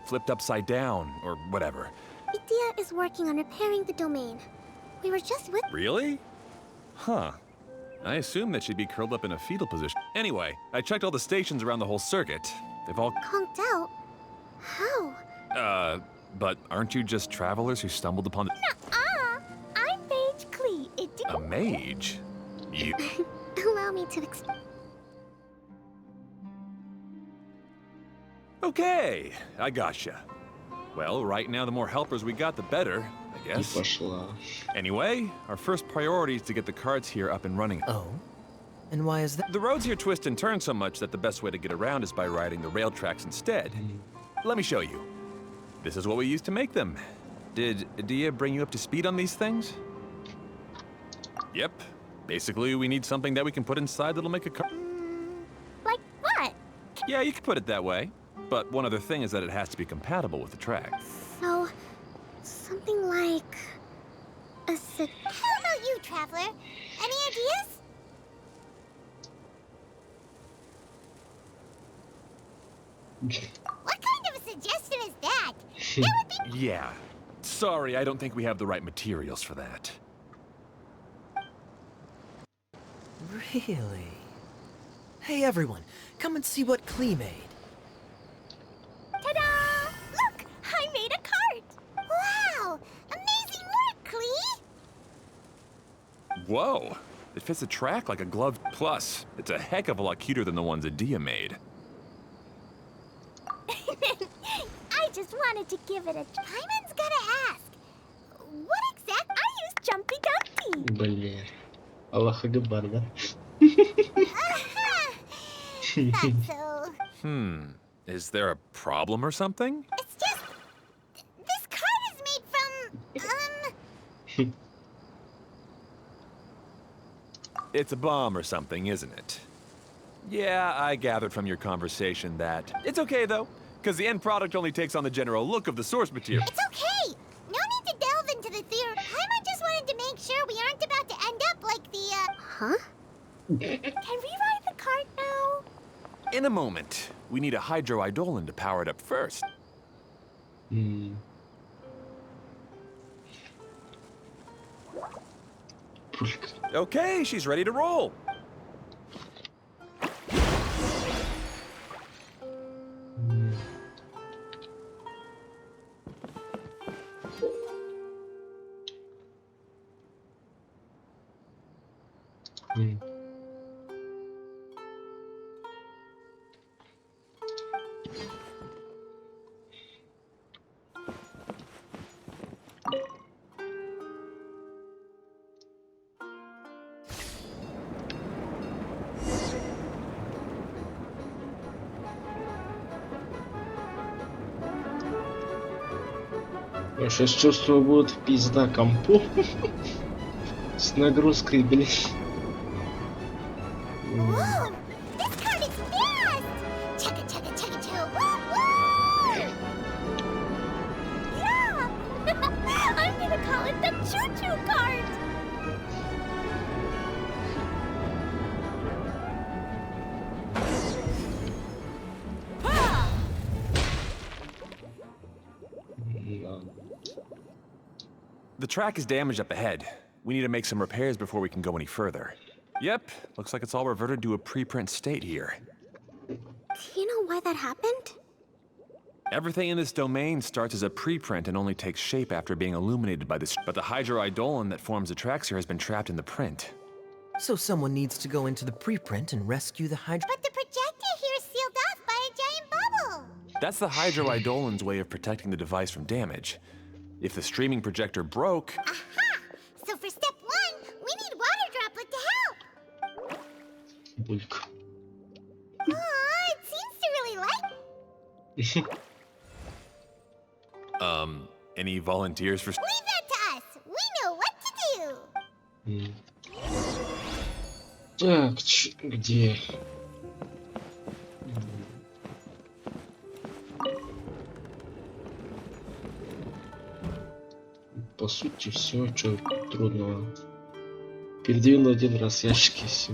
flipped upside down, or whatever. Idea is working on repairing the domain. We were just with... Really? Huh. I assumed that she'd be curled up in a fetal position. Anyway, I checked all the stations around the whole circuit. They've all... Conked out? How? But aren't you just travelers who stumbled upon the... Nuh-uh! I'm Mage Klee. A mage? You... Allow me to explain. Okay, I gotcha. Well, right now the more helpers we got, the better, I И guess. пошла. Anyway, our first priority is to get the carts here up and running. Oh? And why is that? The roads here twist and turn so much that the best way to get around is by riding the rail tracks instead. Let me show you. This is what we used to make them. Did Adia bring you up to speed on these things? Yep. Basically, we need something that we can put inside that'll make a car. Like what? Yeah, you could put it that way. But one other thing is that it has to be compatible with the track. So, something like a How about you, Traveler? Any ideas? What kind of a suggestion is that? That would be Yeah. Sorry, I don't think we have the right materials for that. Really? Hey everyone, come and see what Klee made. ta-da! Look, I made a cart. Wow, amazing work, Klee. Whoa! It fits the track like a glove. Plus, it's a heck of a lot cuter than the ones Adia made. I just wanted to give it a. Hyman's gotta ask. What exact? I use Jumpy Dumpty. Блин. Аллах Акбар, да? That's so. Is there a problem or something? It's just this cart is made from It's a bomb or something, isn't it? Yeah, I gathered from your conversation that... It's okay, though, because the end product only takes on the general look of the source material. It's okay. No need to delve into the theory. Hyman just wanted to make sure we aren't about to end up like the. Huh? Can we ride the cart now? In a moment. We need a hydroidolin to power it up first. Okay, she's ready to roll. Я сейчас чувствую, будет пизда компу. С нагрузкой, блин. Whoa! This cart is fast! Chugga chugga chugga choo! Woo woo! Yeah! I'm gonna call it the choo choo cart! The track is damaged up ahead. We need to make some repairs before we can go any further. Yep, looks like it's all reverted to a preprint state here. Do you know why that happened? Everything in this domain starts as a preprint and only takes shape after being illuminated by this. But the hydroidolin that forms the tracks here has been trapped in the print. So someone needs to go into the preprint and rescue the hydro. But the projector here is sealed off by a giant bubble! That's the hydroidolin's way of protecting the device from damage. If the streaming projector broke... Aha! So for step one, we need water droplet to help! Бульк. Aw, it seems to really like. Any volunteers for... Leave that to us! We know what to do! Так, где? По сути, все, что трудного. Передвинул один раз ящики, все.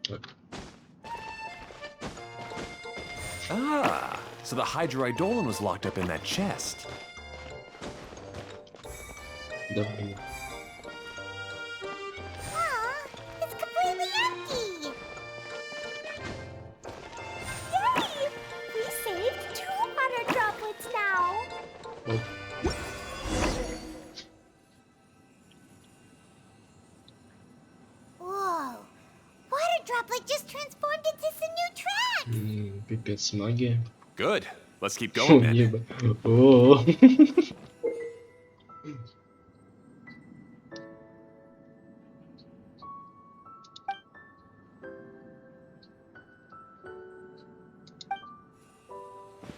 Так. Ah, so the hydroidolin was locked up in that chest. Да, блин. Aw, it's completely empty! Yay! We saved 2 water droplets now! Оп. Whoa, Пипец, магия. Good. Let's keep Фу, going then. небо. О.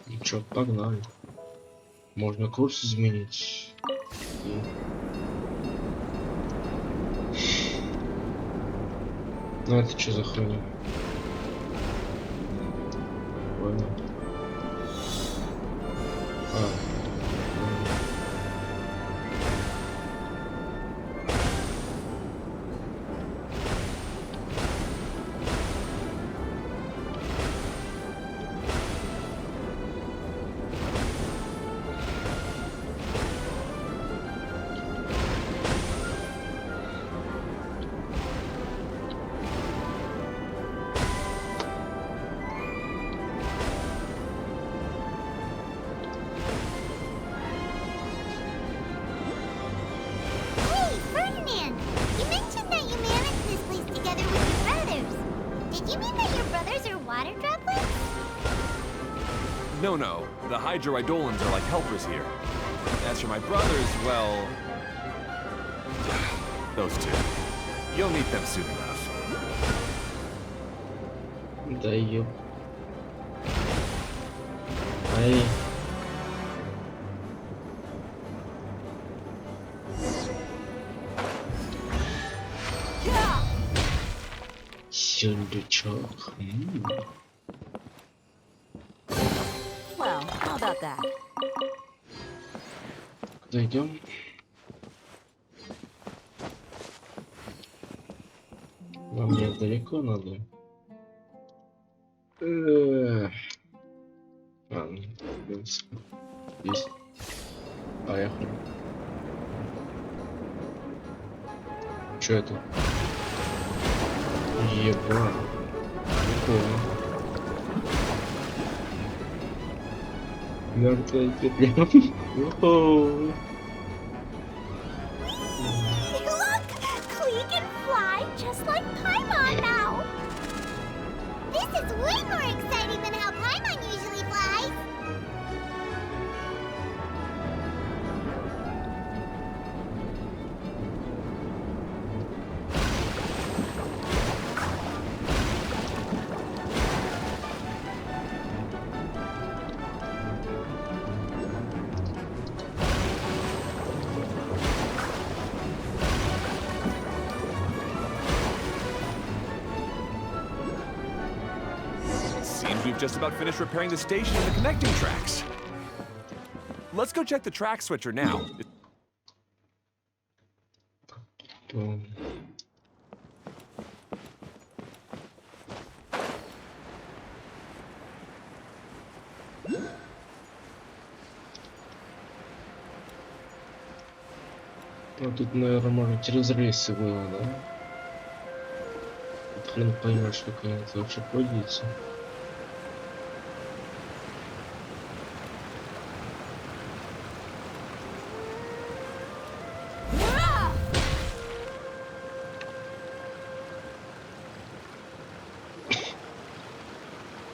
Ну чё, погнали. Можно курс изменить. Ну это что за хуйня? Понял. Hey, Ferdinand! You mentioned that you managed this place together with your brothers. Did you mean that your brothers are water droplets? No, no. The hydroidolans are like helpers here. As for my brothers, well... those two. You'll meet them soon enough. Да ёп. Ай. Сундучок. Well, how about that? Куда идем? Нам мне далеко надо. Ладно, в принципе, есть. Поехали. Чё это? Еба. Прикольно. Мертвая петля. Воу. Look! Klee can fly just like Paimon now! This is way more exciting than how Paimon usually flies! Seems we've just about finished repairing the station and the connecting tracks. Let's go check the track switcher now. Ладно. Ну тут, наверное, можно через рельсы было, да? Вот хрен поймешь, как они это вообще пользуются.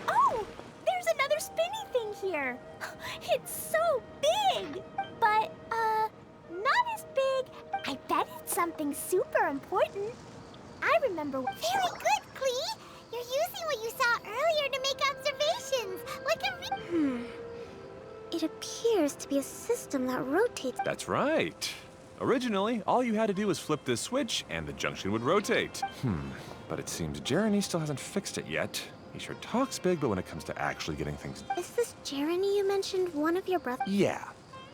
Oh! There's another spinny thing here! It's so big! But, not as big. I bet it's something super important. I remember. Very good, Klee! You're using what you saw earlier to make observations, like a It appears to be a system that rotates. That's right. Originally, all you had to do was flip this switch and the junction would rotate. But it seems Jeremy still hasn't fixed it yet. He sure talks big, but when it comes to actually getting things... Is this Jeremy you mentioned, one of your brothers? Yeah.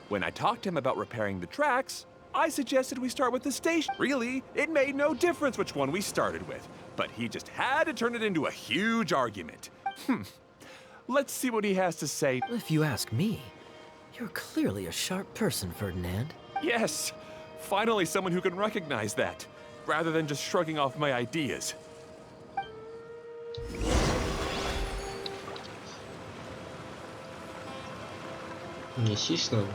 When I talked to him about repairing the tracks, I suggested we start with the station. Really, it made no difference which one we started with. But he just had to turn it into a huge argument. Let's see what he has to say. If you ask me, you're clearly a sharp person, Ferdinand. Yes, finally someone who can recognize that, rather than just shrugging off my ideas. Несись надо.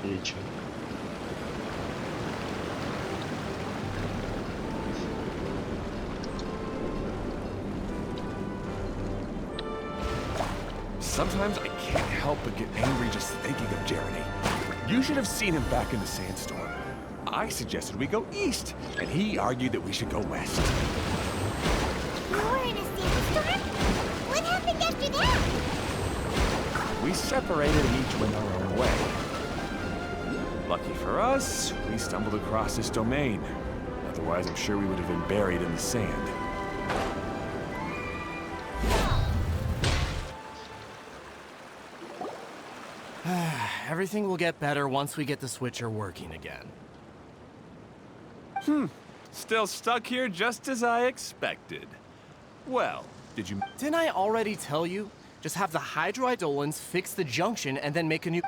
Или чё? Sometimes I can't help but get angry just thinking of Jeremy. You should have seen him back in the sandstorm. I suggested we go east, and he argued that we should go west. You were in a sandstorm? What happened after that? We separated and each went our own way. Lucky for us, we stumbled across this domain. Otherwise, I'm sure we would have been buried in the sand. Everything will get better once we get the switcher working again. Still stuck here just as I expected. Well, did you... Didn't I already tell you? Just have the hydroidolins fix the junction and then make a new...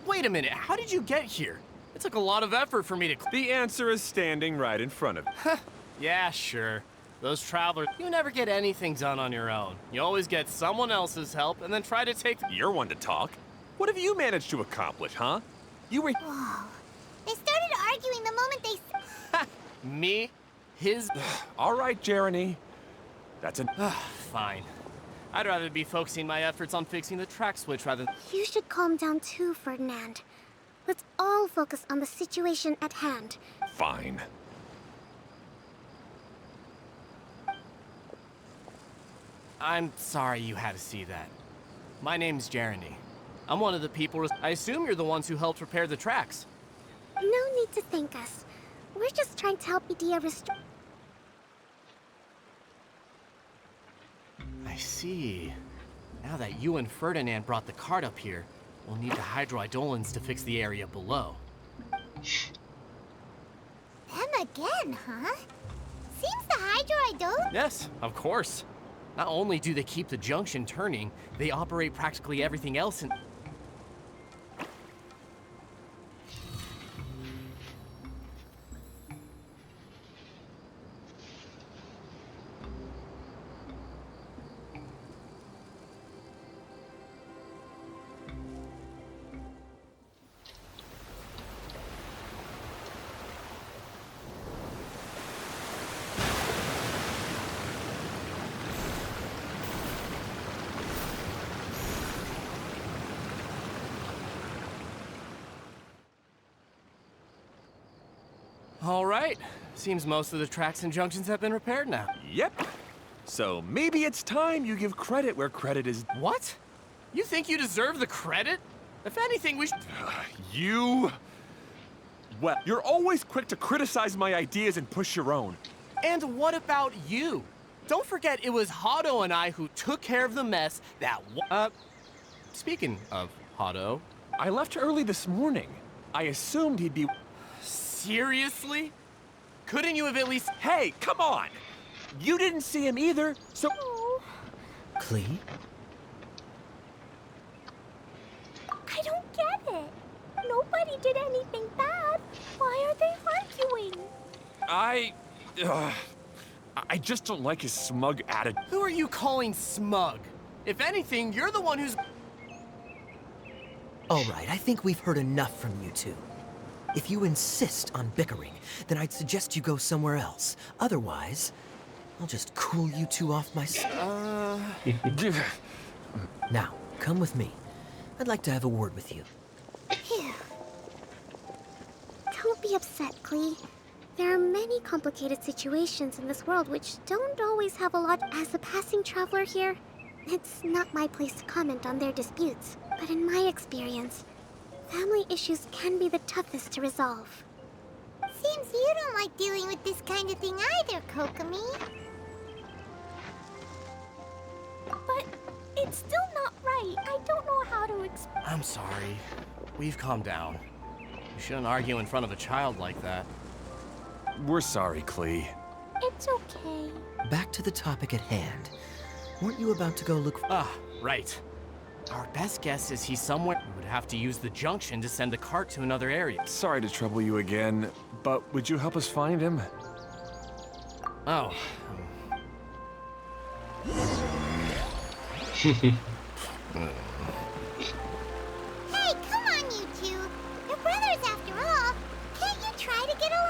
Wait a minute, how did you get here? It took a lot of effort for me to... The answer is standing right in front of you. Yeah, sure. Those travelers, you never get anything done on your own. You always get someone else's help and then try to take... You're one to talk. What have you managed to accomplish, huh? You were... Whoa. They started arguing the moment they... Me? His... All right, Jeremy. That's an... Fine. I'd rather be focusing my efforts on fixing the track switch rather than... You should calm down too, Ferdinand. Let's all focus on the situation at hand. Fine. I'm sorry you had to see that. My name's Jeremy. I'm one of the people... I assume you're the ones who helped repair the tracks. No need to thank us. We're just trying to help Idea restore... I see. Now that you and Ferdinand brought the cart up here, we'll need the hydroidolins to fix the area below. Them again, huh? Seems the hydroidolin... Yes, of course. Not only do they keep the junction turning, they operate practically everything else in... All right. Seems most of the tracks and junctions have been repaired now. Yep. So maybe it's time you give credit where credit is... What? You think you deserve the credit? If anything, we should... You... Well, you're always quick to criticize my ideas and push your own. And what about you? Don't forget it was Hado and I who took care of the mess that... Speaking of Hado... I left early this morning. I assumed he'd be... Seriously? Couldn't you have at least... Hey, come on! You didn't see him either, so... Clee? I don't get it. Nobody did anything bad. Why are they arguing? I just don't like his smug attitude. Who are you calling smug? If anything, you're the one who's... All right, I think we've heard enough from you two. If you insist on bickering, then I'd suggest you go somewhere else. Otherwise, I'll just cool you two off myself. Now, come with me. I'd like to have a word with you. Phew. Don't be upset, Clee. There are many complicated situations in this world which don't always have a lot. As a passing traveler here, it's not my place to comment on their disputes. But in my experience, family issues can be the toughest to resolve. Seems you don't like dealing with this kind of thing either, Kokomi. But it's still not right. I don't know how to explain. I'm sorry. We've calmed down. You shouldn't argue in front of a child like that. We're sorry, Clee. It's okay. Back to the topic at hand. Weren't you about to go look for... Ah, right. Our best guess is he's somewhere. We would have to use the junction to send the cart to another area. Sorry to trouble you again, but would you help us find him? Oh. Hey, come on, you two. You're brothers after all. Can't you try to get along?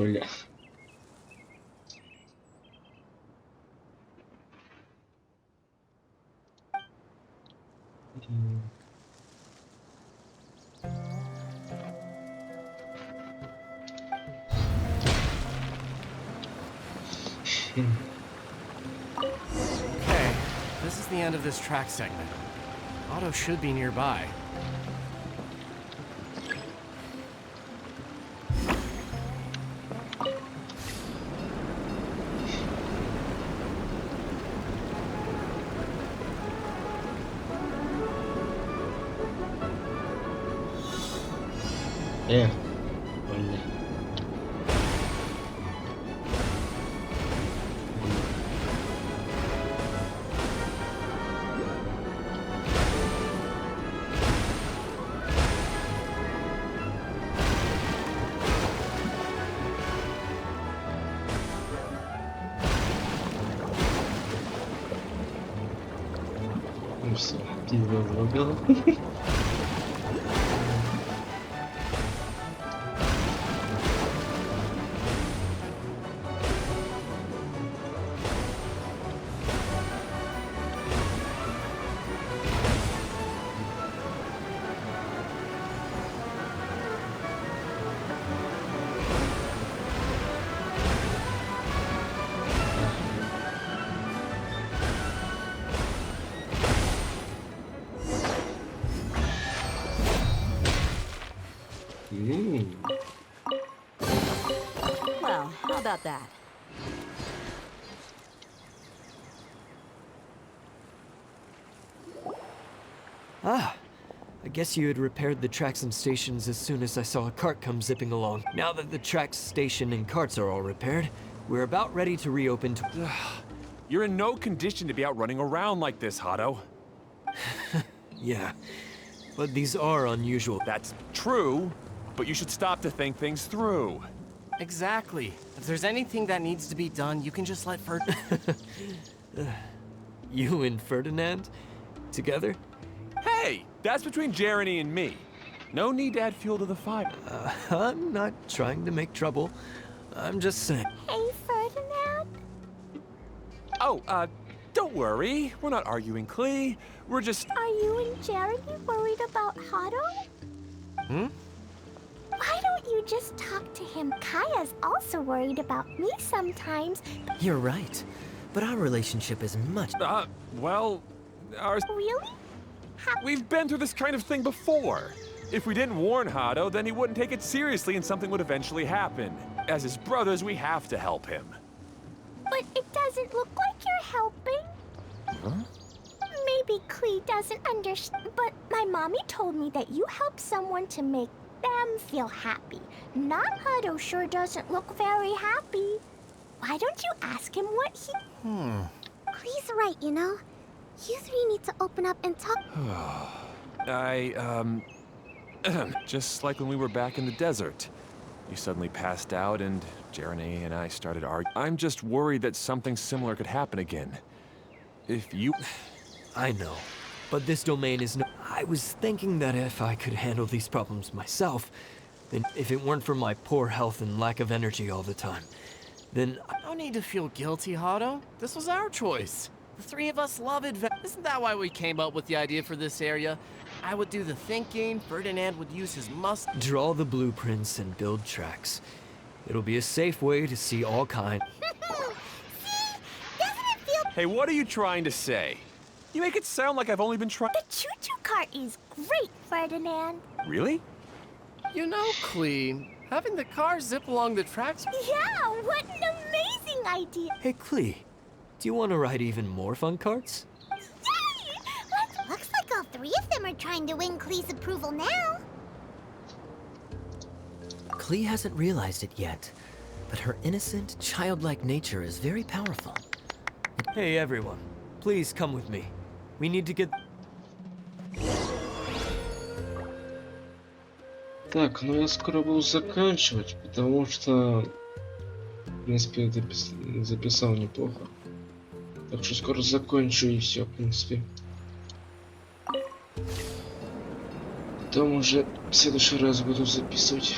Бля. Okay, this is the end of this track segment. Otto should be nearby. Бля. Ну все, пиздец забил. Well, how about that? Ah, I guess you had repaired the tracks and stations as soon as I saw a cart come zipping along. Now that the tracks, station, and carts are all repaired, we're about ready to reopen to... You're in no condition to be out running around like this, Hado. Yeah, but these are unusual. That's true, but you should stop to think things through. Exactly. If there's anything that needs to be done, you can just let Ferd... You and Ferdinand? Together? Hey, that's between Jeremy and me. No need to add fuel to the fire. I'm not trying to make trouble. I'm just saying. Hey, Ferdinand. Oh, don't worry. We're not arguing, Klee. We're just... Are you and Jeremy worried about Hado? Hmm? Why don't you just talk to him? Kaya's also worried about me sometimes. You're right. But our relationship is much... well, our... Really? We've been through this kind of thing before. If we didn't warn Hado, then he wouldn't take it seriously and something would eventually happen. As his brothers, we have to help him. But it doesn't look like you're helping. Huh? Maybe Klee doesn't understand, but my mommy told me that you help someone to make them feel happy. Not Hado sure doesn't look very happy. Why don't you ask him what he... Klee's right, you know? You three need to open up and talk. Just like when we were back in the desert. You suddenly passed out and Jeremy and I started arguing. I'm just worried that something similar could happen again. If you... I know. But this domain is no... I was thinking that if I could handle these problems myself, then if it weren't for my poor health and lack of energy all the time, then... No need to feel guilty, Hado. This was our choice. The three of us love adventure. Isn't that why we came up with the idea for this area? I would do the thinking, Ferdinand would use his Draw the blueprints and build tracks. It'll be a safe way to see all kinds. See? Doesn't it feel... Hey, what are you trying to say? You make it sound like I've only been trying... The choo-choo cart is great, Ferdinand. Really? You know, Klee, having the car zip along the tracks... Yeah, what an amazing idea. Hey, Klee, do you want to ride even more fun carts? Yay! Looks like all three of them are trying to win Klee's approval now. Klee hasn't realized it yet, but her innocent, childlike nature is very powerful. Hey, everyone, please come with me. We need to get... Так, ну я скоро буду заканчивать, потому что, в принципе, записал неплохо. Так что скоро закончу и все, в принципе. Потом уже в следующий раз буду записывать.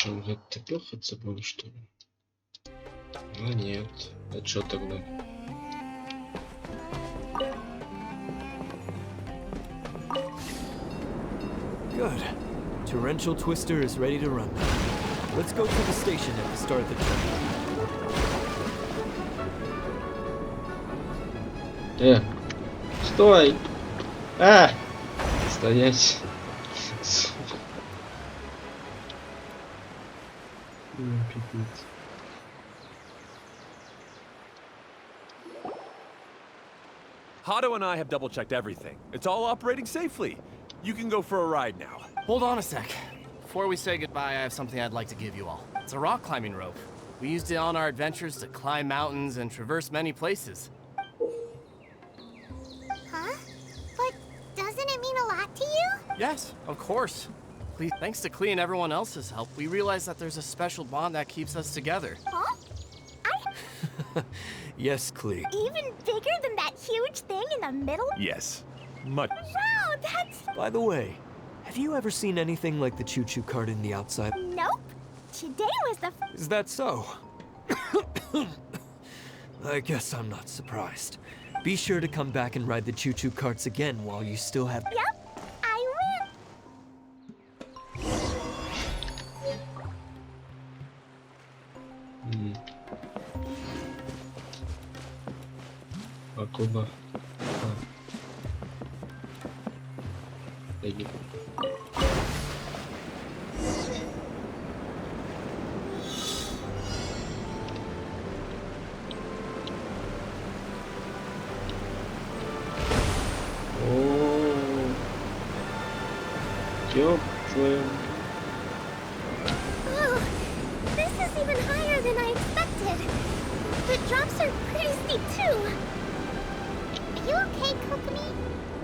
Что, он где-то топёхаться был, что ли? Ну нет. А чё тогда? Good. Torrential Twister is ready to run. Let's go to the station at the start of the trip. Стой! А! Стоять. Пипец. Hado and I have double-checked everything. It's all operating safely. You can go for a ride now. Hold on a sec. Before we say goodbye, I have something I'd like to give you all. It's a rock climbing rope. We used it on our adventures to climb mountains and traverse many places. Huh? But doesn't it mean a lot to you? Yes, of course. Thanks to Klee and everyone else's help, we realized that there's a special bond that keeps us together. Huh? Yes, Klee. Even bigger than that huge thing in the middle? Yes. Much. Wow, that's... By the way, have you ever seen anything like the choo-choo cart in the outside? Nope. Today was the... Is that so? I guess I'm not surprised. Be sure to come back and ride the choo-choo carts again while you still have... Yep, I will. А куда? Иди. Тёплым. Oh, this is even higher than I expected. The drops are pretty steep too. Are you okay, Kokomi?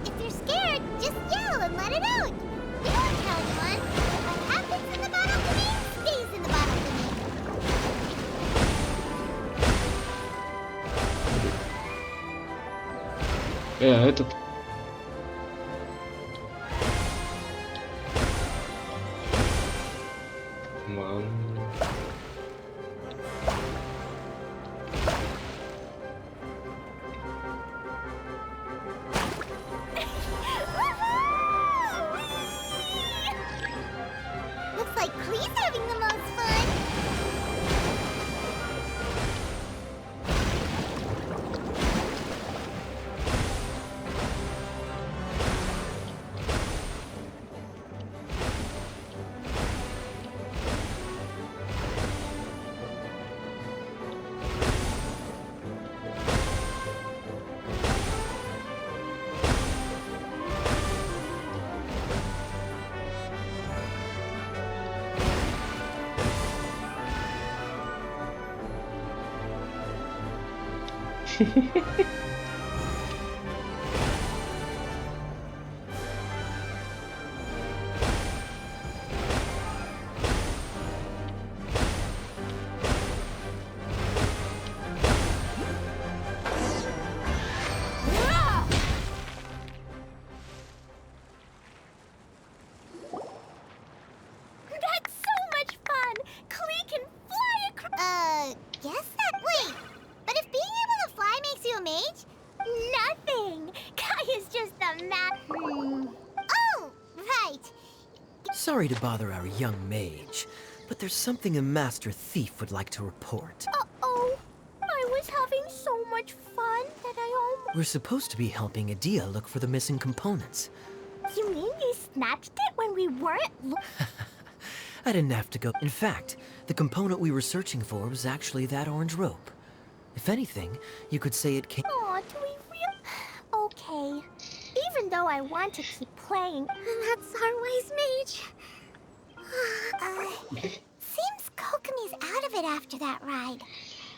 If you're scared, just yell and let it out. We won't tell anyone. What happens in the balcony stays in the balcony. Этот. Мам. Looks like Klee's having the most fun. That's so much fun! Klee can fly across... guess that... Wait! But if being able to fly makes you a mage? Nothing! Kai is just a Oh! Right! Sorry to bother our young mage, but there's something a master thief would like to report. Uh-oh! I was having so much fun that I almost... We're supposed to be helping Adia look for the missing components. You mean you snatched it when we weren't I didn't have to go. In fact, the component we were searching for was actually that orange rope. If anything, you could say it came... Aw, do we really... Okay. Even though I want to keep playing... That's our wise mage. Seems Kokomi's out of it after that ride.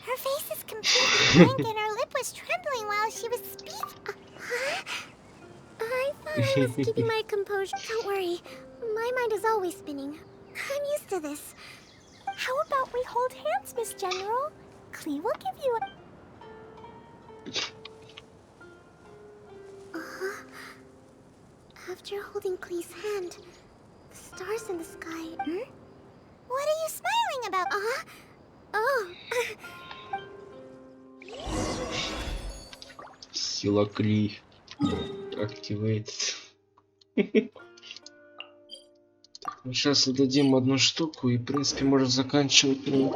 Her face is completely blank and her lip was trembling while she was speaking. I thought I was keeping my composure. Don't worry. My mind is always spinning. I'm used to this. How about we hold hands, Miss General? Klee will give you a... After holding Klee's hand, the stars in the sky... What are you something about. Oh. Сила Кли. Activated. Сейчас отдадим одну штуку и, в принципе, можно заканчивать. Ну.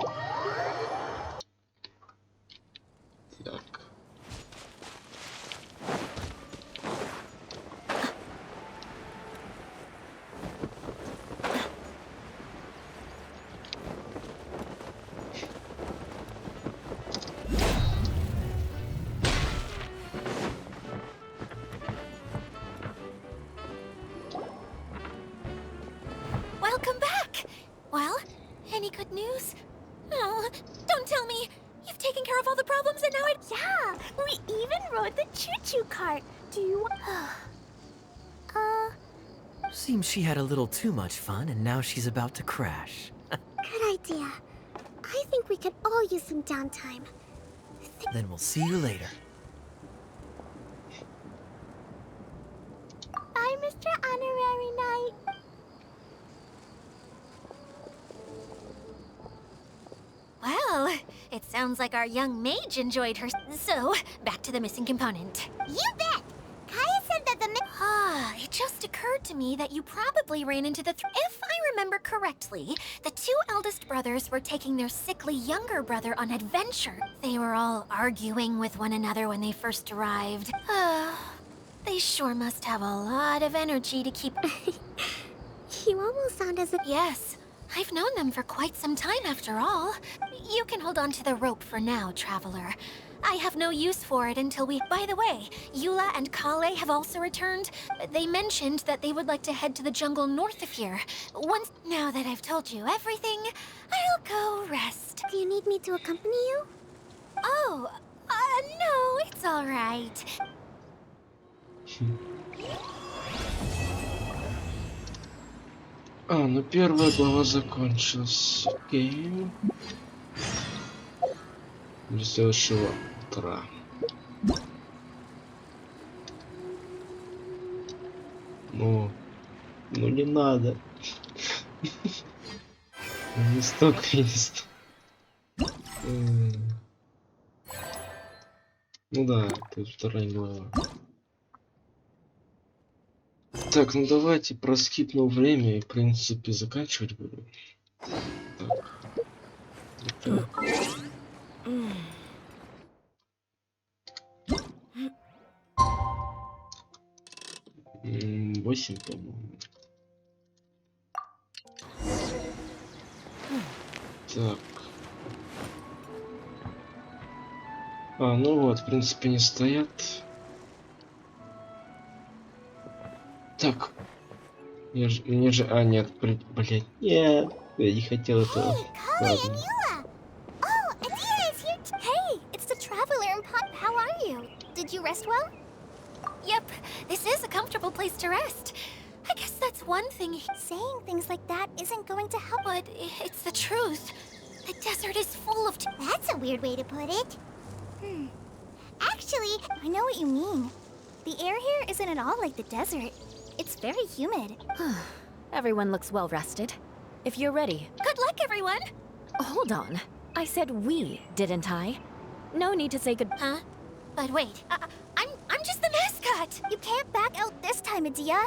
Так. Welcome back! Well, any good news? Oh, don't tell me! You've taken care of all the problems and now Yeah, we even rode the choo-choo cart. Do you want? Seems she had a little too much fun and now she's about to crash. Good idea. I think we could all use some downtime. Then we'll see you later. Bye, Mr. Honorary Knight. Well, it sounds like our young mage enjoyed her. So, back to the missing component. You bet. Kaya said that the It just occurred to me that you probably ran into the If I remember correctly, the two eldest brothers were taking their sickly younger brother on adventure. They were all arguing with one another when they first arrived. They sure must have a lot of energy to keep... You almost sound as if... Yes, I've known them for quite some time after all. You can hold on to the rope for now, Traveler. I have no use for it until we... By the way, Eula and Kale have also returned. They mentioned that they would like to head to the jungle north of here. Now that I've told you everything, I'll go rest. Do you need me to accompany you? Oh, no, it's all right. Ну первая глава закончилась. Окей. До следующего утра. Ну не надо. Не столько, не столько. Ну да, тут вторая глава. Так, ну давайте проскипну время и, в принципе, заканчивать буду. Так. Так. 8, по-моему. Так. Ну вот, в принципе, не стоят. Так. Мне же... нет, блять, нет. Я не хотел этого. Kale and Eula. Oh, Adia is here. Hey, it's the Traveler and Pop. How are you? Did you rest well? Yep, this is a comfortable place to rest. I guess that's one thing. Saying things like that isn't going to help. But it's the truth. The desert is full of... That's a weird way to put it. Actually, I know what you mean. The air here isn't at all like the desert. It's very humid. Everyone looks well rested. If you're ready. Good luck, everyone! Hold on. I said we, didn't I? No need to say good. Huh? But wait, I'm just the mascot! You can't back out this time, Adia.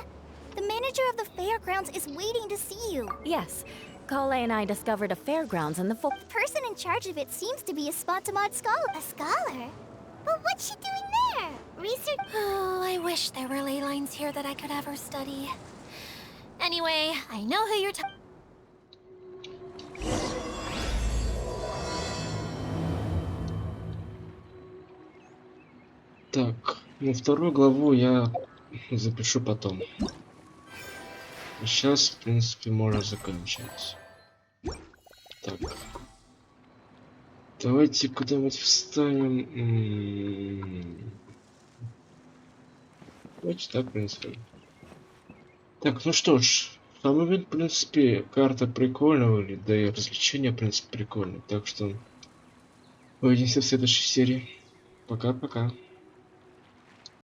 The manager of the fairgrounds is waiting to see you. Yes. Kale and I discovered a fairgrounds in the The person in charge of it seems to be a Spontamod scholar. A scholar? But what's she doing there? Research? Oh, I wish there were ley lines here that I could ever study. Anyway, I know who you're talking... Так, ну вторую главу я запишу потом. Сейчас, в принципе, можно закончить. Так. Давайте куда-нибудь встанем. Давайте так, в принципе. Так, ну что ж. Сам ивент, в принципе, карта прикольная выглядит, да и развлечения, в принципе, прикольные. Так что увидимся в следующей серии. Пока-пока.